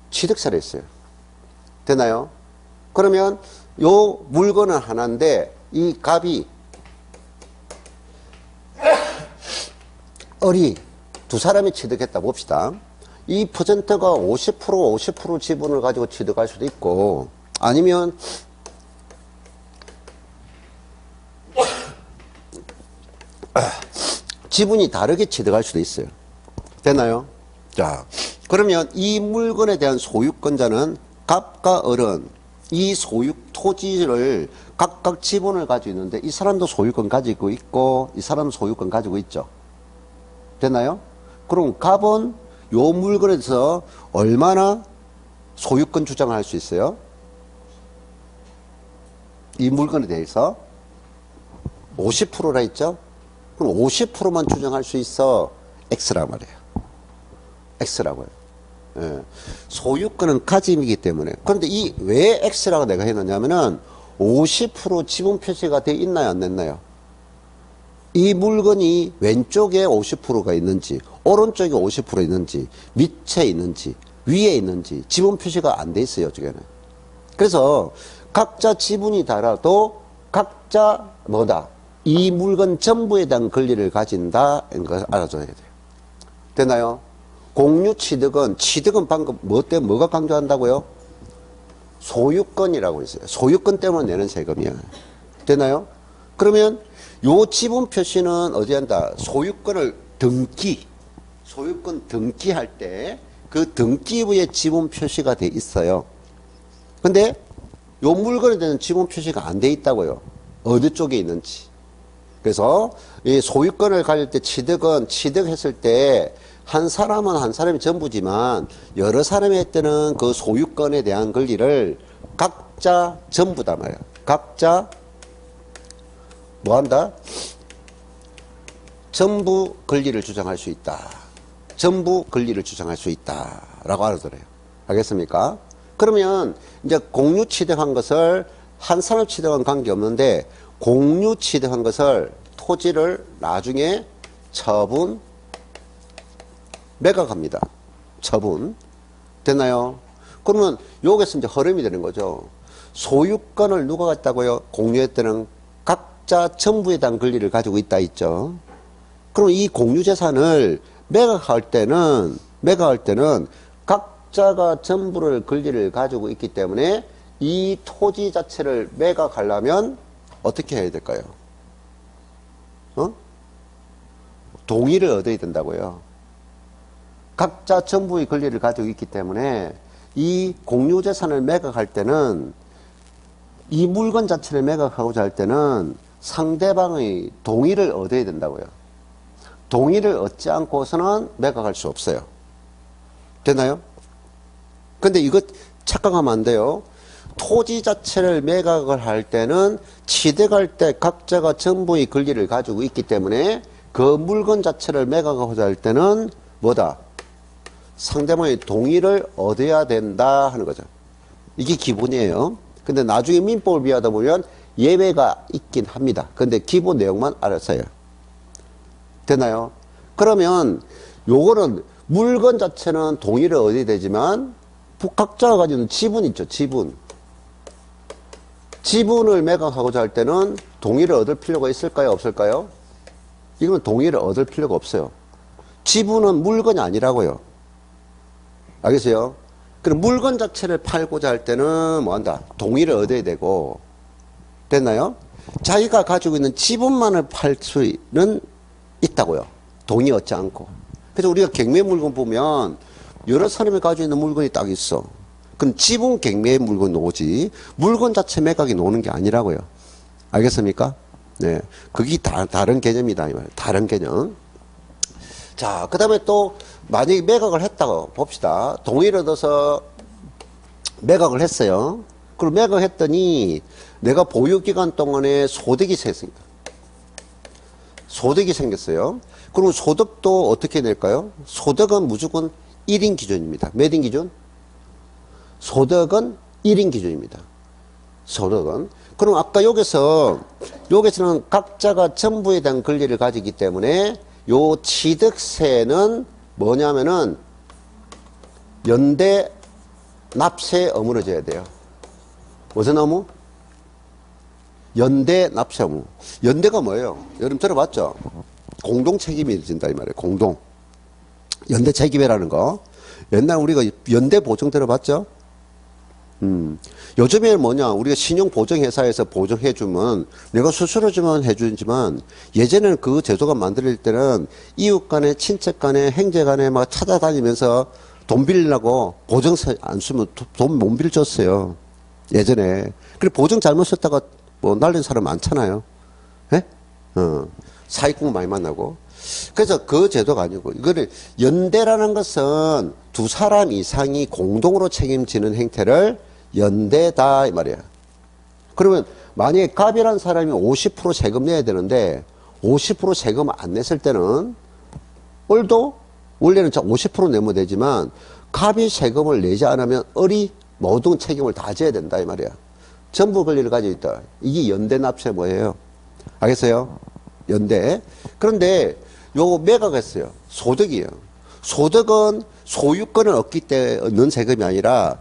Speaker 1: 취득세를 했어요. 되나요? 그러면 요 물건은 하나인데 이 갑이 을이 두 사람이 취득했다 봅시다. 이 퍼센트가 50% 지분을 가지고 취득할 수도 있고 아니면 지분이 다르게 취득할 수도 있어요. 되나요? 자, 그러면 이 물건에 대한 소유권자는 갑과 을은 이 토지를 각각 지분을 가지고 있는데 이 사람도 소유권 가지고 있고 이 사람도 소유권 가지고 있죠. 됐나요? 그럼 갑은 요 물건에 대해서 얼마나 소유권 주장을 할 수 있어요? 이 물건에 대해서 50%라 했죠? 그럼 50%만 주장할 수 있어. X란 말이에요. X라고요. 예. 소유권은 가짐이기 때문에. 그런데 이 왜 X라고 내가 해놓냐면은 50% 지분 표시가 돼 있나요? 안 됐나요? 이 물건이 왼쪽에 50%가 있는지, 오른쪽에 50% 있는지, 밑에 있는지, 위에 있는지 지분 표시가 안 돼 있어요, 이쪽에는. 그래서 각자 지분이 달라도 각자 뭐다? 이 물건 전부에 대한 권리를 가진다. 이런 걸 알아줘야 돼요. 됐나요? 공유 취득은 방금 뭐 때문에 뭐가 강조한다고요? 소유권이라고 있어요. 소유권 때문에 내는 세금이야. 됐나요? 그러면 요 지분 표시는 어디 한다? 소유권 등기할 때 그 등기부에 지분 표시가 돼 있어요. 근데 요 물건에 대한 지분 표시가 안 돼 있다고요. 어디 쪽에 있는지. 그래서 이 소유권을 가질 때 취득했을 때 한 사람은 한 사람이 전부지만 여러 사람이 했때는 그 소유권에 대한 권리를 각자 전부다 말이에요. 각자 뭐 한다? 전부 권리를 주장할 수 있다. 전부 권리를 주장할 수 있다. 라고 알아들어요. 알겠습니까? 그러면 이제 공유 취득한 것을 한 사람 취득한 관계 없는데 공유 취득한 것을 토지를 나중에 처분 매각합니다. 처분. 됐나요? 그러면 여기서 이제 흐름이 되는 거죠. 소유권을 누가 갖다고요? 공유할 때는 각자 전부에 대한 권리를 가지고 있다 있죠. 그럼 이 공유 재산을 매각할 때는 각자가 전부를 권리를 가지고 있기 때문에 이 토지 자체를 매각하려면 어떻게 해야 될까요? 동의를 얻어야 된다고요. 각자 전부의 권리를 가지고 있기 때문에 이 공유 재산을 매각할 때는 이 물건 자체를 매각하고자 할 때는 상대방의 동의를 얻어야 된다고요. 동의를 얻지 않고서는 매각할 수 없어요. 됐나요? 근데 이거 착각하면 안 돼요. 토지 자체를 매각을 할 때는 취득할 때 각자가 전부의 권리를 가지고 있기 때문에 그 물건 자체를 매각하고자 할 때는 뭐다? 상대방의 동의를 얻어야 된다 하는 거죠. 이게 기본이에요. 근데 나중에 민법을 비하다 보면 예외가 있긴 합니다. 근데 기본 내용만 알았어요. 되나요? 그러면 요거는 물건 자체는 동의를 얻어야 되지만 각자가 가지는 지분 있죠. 지분을 매각하고자 할 때는 동의를 얻을 필요가 있을까요? 없을까요? 이거는 동의를 얻을 필요가 없어요. 지분은 물건이 아니라고요. 알겠어요? 그럼 물건 자체를 팔고자 할 때는 뭐 한다? 동의를 얻어야 되고. 됐나요? 자기가 가지고 있는 지분만을 팔 수는 있다고요. 동의 얻지 않고. 그래서 우리가 경매 물건 보면 여러 사람이 가지고 있는 물건이 딱 있어. 그럼 지분 경매 물건 오지 물건 자체 매각이 노는 게 아니라고요. 알겠습니까? 네. 그게 다른 개념이다. 이 말이에요. 다른 개념. 자, 그 다음에 또 만약에 매각을 했다고 봅시다. 동의를 얻어서 매각을 했어요. 그리고 매각했더니 내가 보유기간 동안에 소득이 생겼어요. 그럼 소득도 어떻게 낼까요? 소득은 무조건 1인 기준입니다. 몇 인 기준? 소득은 1인 기준입니다. 소득은. 그럼 아까 여기서는 각자가 전부에 대한 권리를 가지기 때문에 요 취득세는 뭐냐면은 연대 납세에 어무러져야 돼요. 무슨 의무? 연대 납세 의무. 연대가 뭐예요? 여러분 들어봤죠? 공동 책임이 진다 이 말이에요. 공동. 연대 책임이라는 거. 옛날 우리가 연대 보증 들어봤죠? 요즘에는 뭐냐, 우리가 신용보증회사에서 보증해주면, 내가 수수료 주면 해주지만, 예전에는 그 제도가 만들어질 때는 이웃 간에, 친척 간에, 형제 간에 막 찾아다니면서 돈 빌리려고 보증세 안 쓰면 돈 못 빌려줬어요. 예전에. 그래, 보증 잘못 썼다가 뭐 날린 사람 많잖아요. 예? 사기꾼 많이 만나고. 그래서 그 제도가 아니고, 이거를 연대라는 것은 두 사람 이상이 공동으로 책임지는 행태를 연대다 이 말이야. 그러면 만약에 갑이라는 사람이 50% 세금 내야 되는데 50% 세금 안 냈을 때는 을도 원래는 50% 내면 되지만 갑이 세금을 내지 않으면 을이 모든 책임을 다 져야 된다 이 말이야. 전부 권리를 가지고 있다. 이게 연대 납세 뭐예요? 알겠어요? 연대. 그런데 요거 매각했어요. 소득이에요. 소득은 소유권을 얻기 때 얻는 세금이 아니라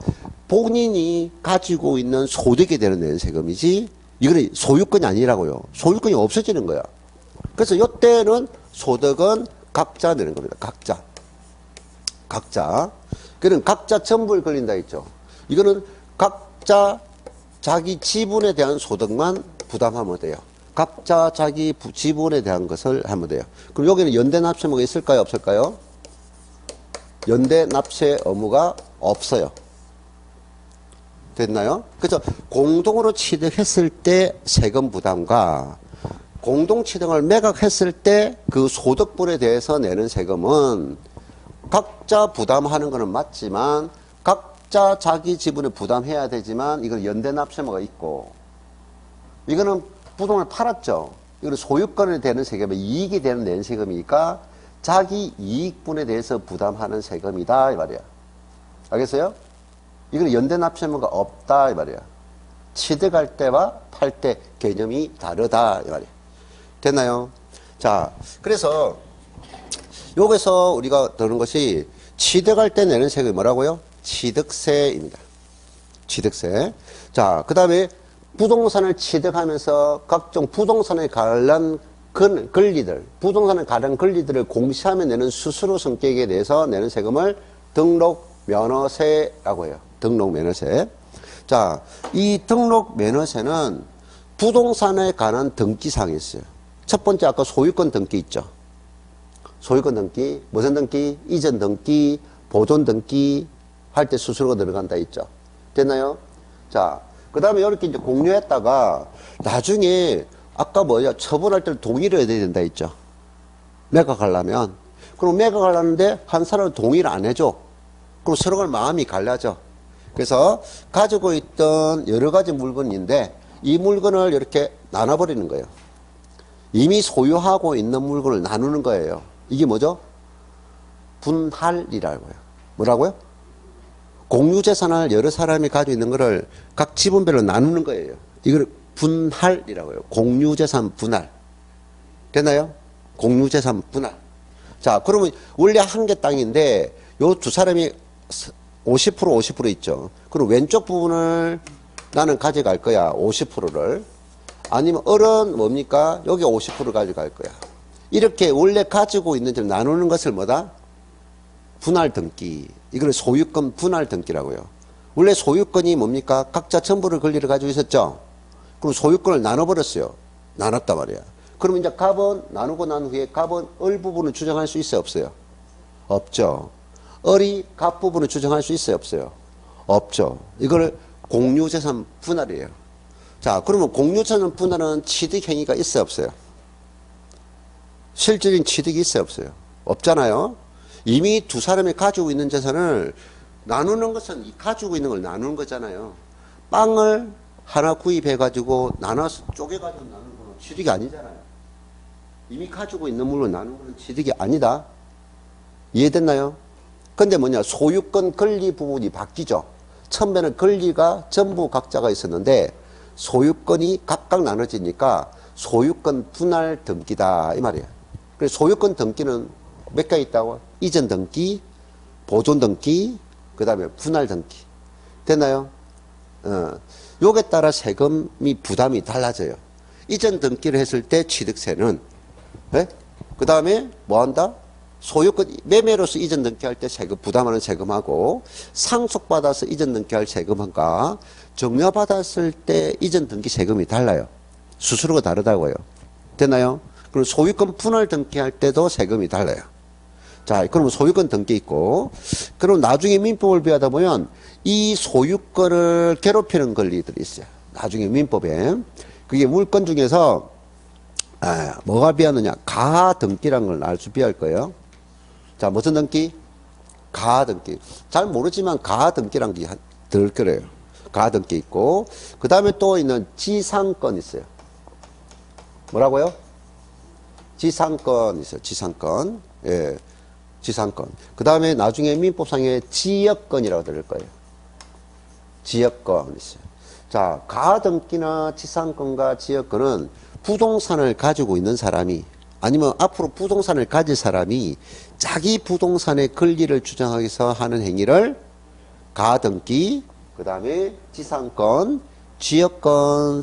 Speaker 1: 본인이 가지고 있는 소득에 대한 내는 세금이지 이거는 소유권이 아니라고요. 소유권이 없어지는 거야. 그래서 이때는 소득은 각자 내는 겁니다. 각자. 그는 각자 전부를 걸린다 했죠. 이거는 각자 자기 지분에 대한 소득만 부담하면 돼요. 각자 자기 지분에 대한 것을 하면 돼요. 그럼 여기는 연대 납세 의무가 있을까요? 없을까요? 연대 납세 의무가 없어요. 됐나요? 그래서 공동으로 취득했을 때 세금 부담과 공동 취득을 매각했을 때 그 소득분에 대해서 내는 세금은 각자 부담하는 것은 맞지만 각자 자기 지분을 부담해야 되지만 이건 연대 납세의무가 있고 이거는 부동을 팔았죠. 이거는 소유권에 대는 세금이 이익이 되는 낸 세금이니까 자기 이익분에 대해서 부담하는 세금이다 이 말이야. 알겠어요? 이거는 연대 납세의무가 없다 이 말이야. 취득할 때와 팔 때 개념이 다르다 이 말이야. 됐나요? 자, 그래서 여기서 우리가 들은 것이 취득할 때 내는 세금이 뭐라고요? 취득세입니다. 취득세. 자, 그 다음에 부동산을 취득하면서 각종 부동산에 관한 권리들, 부동산에 관한 권리들을 공시하며 내는 수수료 성격에 대해서 내는 세금을 등록면허세라고 해요. 등록면허세. 자, 이 등록면허세는 부동산에 관한 등기사항이 있어요. 첫 번째 아까 소유권 등기 있죠. 소유권 등기, 무슨 등기? 이전 등기, 보존 등기 할 때 수수료가 들어간다 있죠. 됐나요? 자, 그 다음에 이렇게 이제 공유했다가 나중에 아까 뭐야 처분할 때 동의를 해야 된다 했죠. 매각하려면. 그럼 매각하려는데 한 사람은 동의를 안 해줘. 그럼 서로가 마음이 갈라져. 그래서 가지고 있던 여러 가지 물건인데 이 물건을 이렇게 나눠버리는 거예요. 이미 소유하고 있는 물건을 나누는 거예요. 이게 뭐죠? 분할이라고요. 뭐라고요? 공유재산을 여러 사람이 가지고 있는 거를 각 지분별로 나누는 거예요. 이걸 분할이라고요. 공유재산 분할. 됐나요? 공유재산 분할. 자, 그러면 원래 한 개 땅인데 요 두 사람이 50% 50% 있죠. 그럼 왼쪽 부분을 나는 가져갈 거야. 50%를. 아니면 어른 뭡니까? 여기 50% 가져갈 거야. 이렇게 원래 가지고 있는 점 나누는 것을 뭐다? 분할 등기. 이걸 소유권 분할 등기라고요. 원래 소유권이 뭡니까? 각자 전부를 권리를 가지고 있었죠. 그럼 소유권을 나눠버렸어요. 나눴단 말이야. 그럼 이제 갑은 나누고 난 후에 갑은 을 부분을 주장할 수 있어요? 없어요? 없죠. 을이 갑 부분을 주장할 수 있어요? 없어요? 없죠. 이걸 공유재산 분할이에요. 자, 그러면 공유재산 분할은 취득 행위가 있어요? 없어요? 실질적인 취득이 있어요? 없어요? 없잖아요. 이미 두 사람이 가지고 있는 재산을 나누는 것은 가지고 있는 걸 나누는 거잖아요. 빵을 하나 구입해가지고 나눠서 쪼개가지고 나누는 건 취득이 아니잖아요. 이미 가지고 있는 물을 나누는 건 취득이 아니다. 이해됐나요? 근데 뭐냐, 소유권 권리 부분이 바뀌죠. 처음에는 권리가 전부 각자가 있었는데 소유권이 각각 나눠지니까 소유권 분할 등기다 이 말이에요. 그래서 소유권 등기는 몇 가지 있다고? 이전 등기, 보존 등기, 그 다음에 분할 등기. 됐나요? 요게 따라 세금이 부담이 달라져요. 이전 등기를 했을 때 취득세는, 네? 그 다음에 뭐 한다? 소유권, 매매로서 이전 등기할 때 세금, 부담하는 세금하고, 상속받아서 이전 등기할 세금과 증여받았을 때 이전 등기 세금이 달라요. 수수료가 다르다고요. 됐나요? 그럼 소유권 분할 등기할 때도 세금이 달라요. 자, 그러면 소유권 등기 있고, 그럼 나중에 민법을 배우다 보면 이 소유권을 괴롭히는 권리들이 있어요. 나중에 민법에. 그게 물권 중에서, 뭐가 비하느냐. 가하 등기라는 걸 알수 비할 거예요. 자, 무슨 등기? 가하 등기. 잘 모르지만 가하 등기란 게 들 거래요. 가하 등기 있고, 그 다음에 또 있는 지상권 있어요. 뭐라고요? 지상권 있어요. 지상권. 예. 지상권. 그 다음에 나중에 민법상에 지역권이라고 들을 거예요. 지역권 있어요. 자, 가등기나 지상권과 지역권은 부동산을 가지고 있는 사람이 아니면 앞으로 부동산을 가질 사람이 자기 부동산의 권리를 주장하기 위해서 하는 행위를 가등기, 그 다음에 지상권, 지역권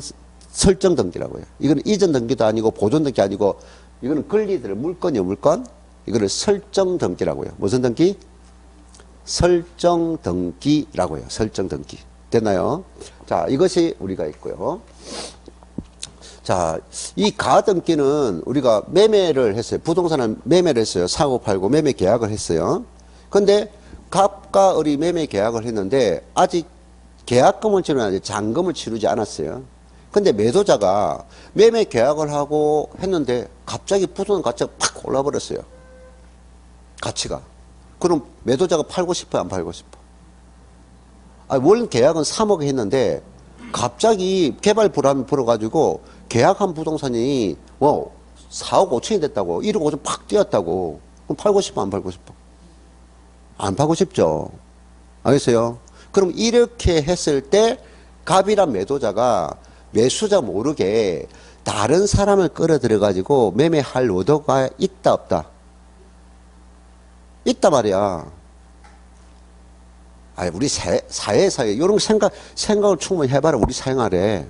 Speaker 1: 설정 등기라고 해요. 이거는 이전 등기도 아니고 보존 등기 아니고 이거는 권리들을 물건이요, 물건. 이거를 설정 등기라고 해요. 무슨 등기? 설정 등기라고 해요. 설정 등기. 됐나요? 자, 이것이 우리가 있고요. 자, 이 가등기는 우리가 매매를 했어요. 부동산을 매매를 했어요. 사고 팔고 매매 계약을 했어요. 근데 갑과 을이 매매 계약을 했는데 아직 계약금을 치르지 잔금을 치르지 않았어요. 근데 매도자가 매매 계약을 하고 했는데 갑자기 부동산 가치가 팍 올라 버렸어요. 가치가. 그럼 매도자가 팔고 싶어요, 안 팔고 싶어? 원래 계약은 3억에 했는데 갑자기 개발 불안이 불어가지고 계약한 부동산이 4억 5천이 됐다고, 1억 5천 팍 뛰었다고. 그럼 팔고 싶어, 안 팔고 싶어? 안 팔고 싶죠. 알겠어요? 그럼 이렇게 했을 때 갑이란 매도자가 매수자 모르게 다른 사람을 끌어들여 가지고 매매할 의도가 있다 없다? 있다 말이야. 우리 사회에서 이런 생각을 충분히 해봐라. 우리 생활에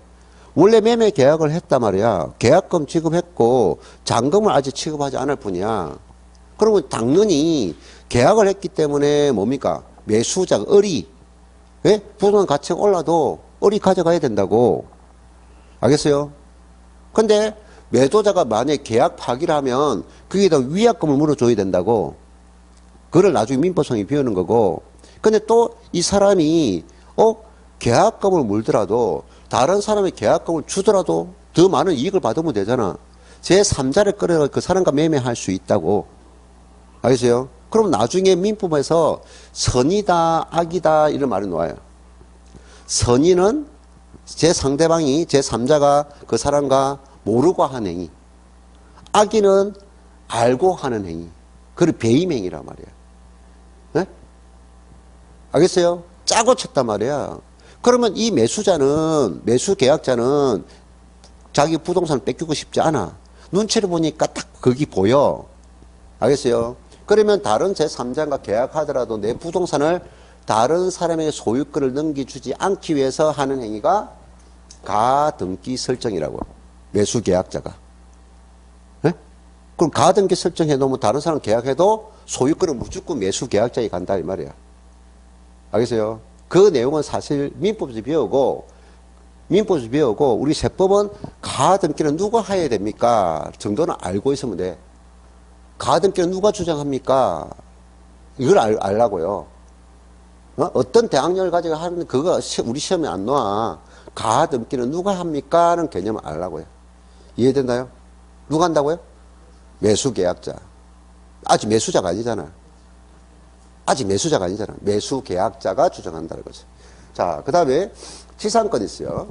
Speaker 1: 원래 매매 계약을 했단 말이야. 계약금 지급했고 잔금을 아직 지급하지 않을 뿐이야. 그러면 당연히 계약을 했기 때문에 뭡니까? 매수자가 을이 부동산 가치가 올라도 을이 가져가야 된다고. 알겠어요? 근데 매도자가 만약에 계약 파기를 하면 거기에다 위약금을 물어줘야 된다고. 그걸 나중에 민법상에 비우는 거고. 근데 또 이 사람이 계약금을 물더라도 다른 사람의 계약금을 주더라도 더 많은 이익을 받으면 되잖아. 제3자를 끌어가 그 사람과 매매할 수 있다고. 알겠어요? 그럼 나중에 민법에서 선이다, 악이다 이런 말이 나와요. 선의는 상대방이 제3자가 그 사람과 모르고 하는 행위. 악의는 알고 하는 행위. 그걸 배임행위란 말이야. 네? 알겠어요? 짜고 쳤단 말이야. 그러면 이 매수 계약자는 자기 부동산을 뺏기고 싶지 않아. 눈치를 보니까 딱 거기 보여. 알겠어요? 그러면 다른 제3자가 계약하더라도 내 부동산을 다른 사람에게 소유권을 넘겨주지 않기 위해서 하는 행위가 가등기 설정이라고. 매수 계약자가. 네? 그럼 가등기 설정해 놓으면 다른 사람 계약해도 소유권은 무조건 매수 계약자에 간다 이 말이야. 알겠어요? 그 내용은 사실 민법에서 배우고 우리 세법은 가등기는 누가 해야 됩니까? 정도는 알고 있으면 돼. 가등기는 누가 주장합니까? 이걸 알라고요. 어떤 대학력을 가지고 하는데 그거 우리 시험에 안 나와. 가등기는 누가 합니까? 라는 개념을 알라고요. 이해된다요? 누가 한다고요? 매수계약자. 아직 매수자가 아니잖아. 매수계약자가 주장한다는 거죠. 자, 그 다음에 지상권 있어요.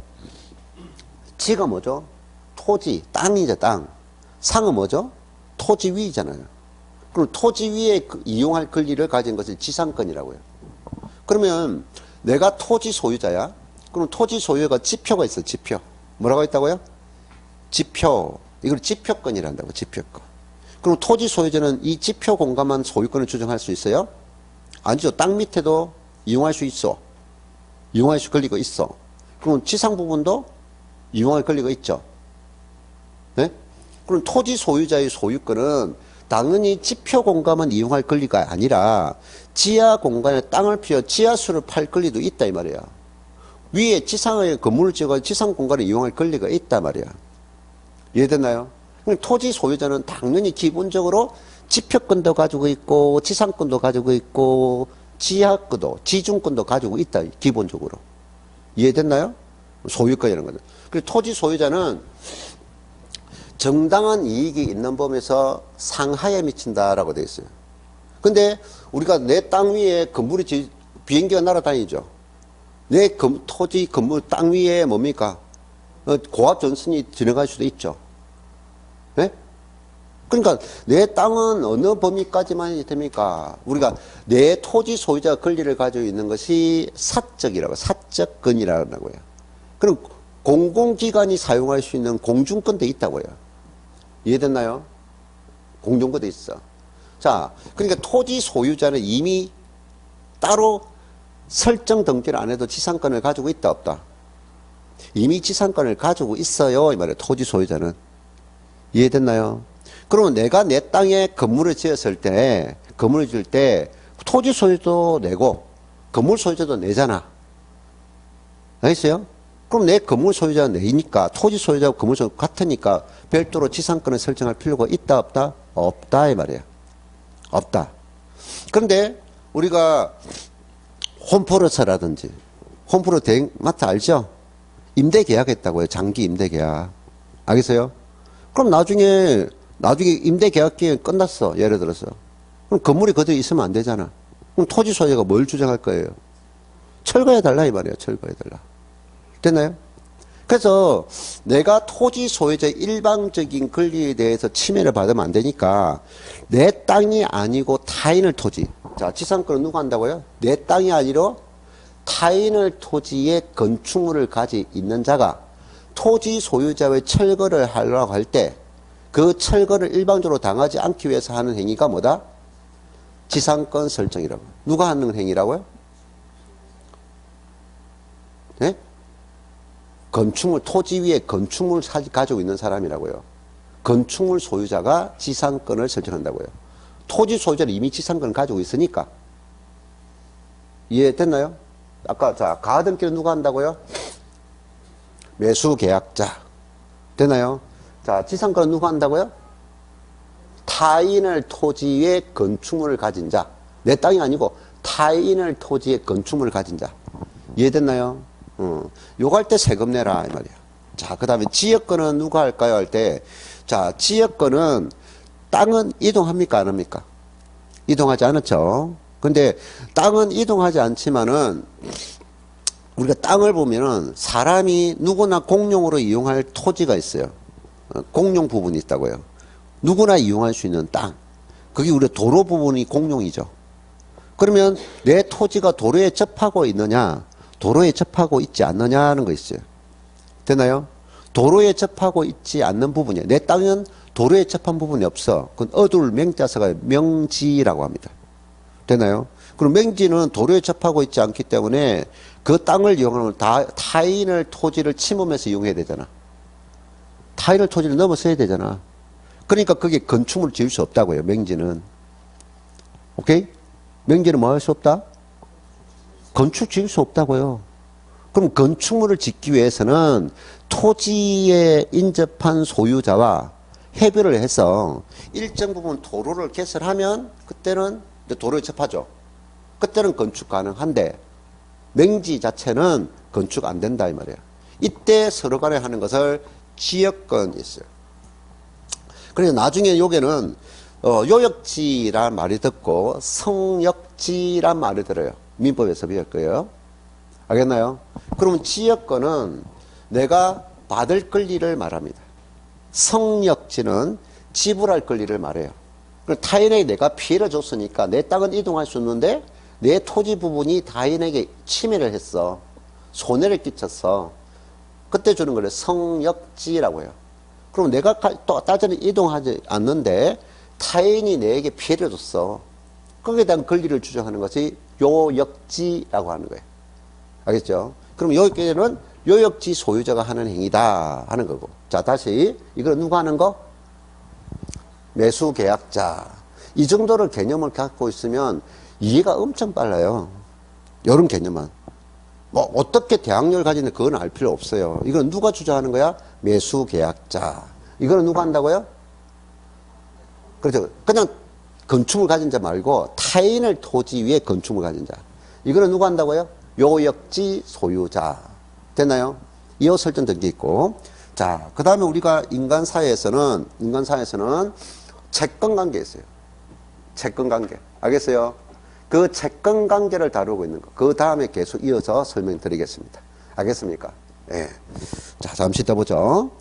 Speaker 1: 지가 뭐죠? 토지, 땅이죠, 땅. 상은 뭐죠? 토지 위잖아요. 그럼 토지 위에 이용할 권리를 가진 것을 지상권이라고요. 그러면 내가 토지 소유자야? 그럼 토지 소유가 지표가 있어, 지표. 뭐라고 했다고요? 지표. 이걸 지표권이란다고, 지표권. 그럼 토지 소유자는 이 지표 공간만 소유권을 주장할 수 있어요? 아니죠. 땅 밑에도 이용할 수 있어. 이용할 수 권리가 있어. 그럼 지상 부분도 이용할 권리가 있죠. 네? 그럼 토지 소유자의 소유권은 당연히 지표 공간만 이용할 권리가 아니라 지하 공간에 땅을 피워 지하수를 팔 권리도 있다 이 말이야. 위에 지상에 건물을 지어서 지상 공간을 이용할 권리가 있단 말이야. 이해됐나요? 토지 소유자는 당연히 기본적으로 지표권도 가지고 있고 지상권도 가지고 있고 지하권도 지중권도 가지고 있다 기본적으로. 이해됐나요? 소유권이라는 거는. 그리고 토지 소유자는 정당한 이익이 있는 범위에서 상하에 미친다라고 되어 있어요. 근데 우리가 내 땅 위에 건물이 비행기가 날아다니죠. 내 토지 건물 땅 위에 뭡니까? 고압 전선이 지나갈 수도 있죠. 네? 그러니까 내 땅은 어느 범위까지만 됩니까? 우리가 내 토지 소유자 권리를 가지고 있는 것이 사적권이라고 해요. 그럼 공공기관이 사용할 수 있는 공중권도 있다고요. 이해됐나요? 공정거돼 있어. 자, 그러니까 토지 소유자는 이미 따로 설정 등기를 안 해도 지상권을 가지고 있다, 없다? 이미 지상권을 가지고 있어요, 이 말이에요. 토지 소유자는. 이해됐나요? 그러면 내가 내 땅에 건물을 지었을 때, 건물을 지을 때 토지 소유도 내고 건물 소유자도 내잖아. 알겠어요? 그럼 내 건물 소유자가 내니까 토지 소유자하고 건물 소유자 같으니까 별도로 지상권을 설정할 필요가 있다, 없다? 없다, 이 말이에요. 없다. 그런데 우리가 홈프로서라든지 홈프로 대행마트 알죠? 임대 계약했다고요. 장기 임대 계약. 알겠어요? 그럼 나중에 임대 계약 기간 끝났어. 예를 들어서. 그럼 건물이 그대로 있으면 안 되잖아. 그럼 토지 소유자가 뭘 주장할 거예요? 철거해달라 이 말이에요. 철거해달라. 됐나요? 그래서 내가 토지 소유자의 일방적인 권리에 대해서 침해를 받으면 안 되니까 내 땅이 아니고 타인의 토지. 자, 지상권은 누가 한다고요? 내 땅이 아니라 타인의 토지에 건축물을 가지고 있는 자가 토지 소유자의 철거를 하려고 할 때 그 철거를 일방적으로 당하지 않기 위해서 하는 행위가 뭐다? 지상권 설정이라고. 누가 하는 행위라고요? 네? 건축물, 토지 위에 건축물을 가지고 있는 사람이라고요. 건축물 소유자가 지상권을 설정한다고요. 토지 소유자는 이미 지상권을 가지고 있으니까. 이해됐나요? 아까, 자, 가등기를 누가 한다고요? 매수 계약자. 되나요? 자, 지상권은 누가 한다고요? 타인의 토지에 건축물을 가진 자. 내 땅이 아니고 타인의 토지에 건축물을 가진 자. 이해됐나요? 요거 할 때 세금 내라, 이 말이야. 자, 그 다음에 지역권은 누가 할까요? 할 때, 자, 지역권은 땅은 이동합니까? 안 합니까? 이동하지 않았죠? 근데 땅은 이동하지 않지만은 우리가 땅을 보면은 사람이 누구나 공용으로 이용할 토지가 있어요. 공용 부분이 있다고요. 누구나 이용할 수 있는 땅. 그게 우리 도로 부분이 공용이죠. 그러면 내 토지가 도로에 접하고 있느냐, 도로에 접하고 있지 않느냐 하는 거 있어요. 되나요? 도로에 접하고 있지 않는 부분이에요. 내 땅은 도로에 접한 부분이 없어. 그건 어둘 맹자서가 명지라고 합니다. 되나요? 그럼 맹지는 도로에 접하고 있지 않기 때문에 그 땅을 이용하면 타인의 토지를 침범해서 이용해야 되잖아. 타인의 토지를 넘어서야 되잖아. 그러니까 그게 건축물을 지을 수 없다고요. 맹지는. 오케이? 맹지는 뭐 할 수 없다? 건축 지을 수 없다고요. 그럼 건축물을 짓기 위해서는 토지에 인접한 소유자와 협의를 해서 일정 부분 도로를 개설하면 그때는 도로에 접하죠. 그때는 건축 가능한데 맹지 자체는 건축 안 된다 이 말이에요. 이때 서로 간에 하는 것을 지역권이 있어요. 그래서 나중에 요게는 요역지란 말이 듣고 성역지란 말이 들어요. 민법에서 배울 거예요. 알겠나요? 그러면 지역권은 내가 받을 권리를 말합니다. 성역지는 지불할 권리를 말해요. 타인에게 내가 피해를 줬으니까 내 땅은 이동할 수 있는데 내 토지 부분이 타인에게 침해를 했어. 손해를 끼쳤어. 그때 주는 걸 성역지라고 해요. 그럼 내가 또 따지는 이동하지 않는데 타인이 내게 피해를 줬어. 거기에 대한 권리를 주장하는 것이 요역지라고 하는 거예요. 알겠죠? 그럼 여기에는 요역지 소유자가 하는 행위다 하는 거고. 자, 다시 이걸 누가 하는 거? 매수계약자. 이 정도를 개념을 갖고 있으면 이해가 엄청 빨라요. 이런 개념만. 뭐 어떻게 대항력을 가지는데 그건 알 필요 없어요. 이건 누가 주장하는 거야? 매수계약자. 이거는 누가 한다고요? 그렇죠. 그냥 건축물 가진 자 말고 타인의 토지 위에 건축물 가진 자. 이거는 누가 한다고요? 요역지 소유자. 됐나요? 이어 설정 된 게 있고. 자, 그 다음에 우리가 인간사회에서는 채권 관계 있어요. 채권 관계. 알겠어요? 그 채권 관계를 다루고 있는 거. 그 다음에 계속 이어서 설명드리겠습니다. 알겠습니까? 예. 자, 잠시 더 보죠.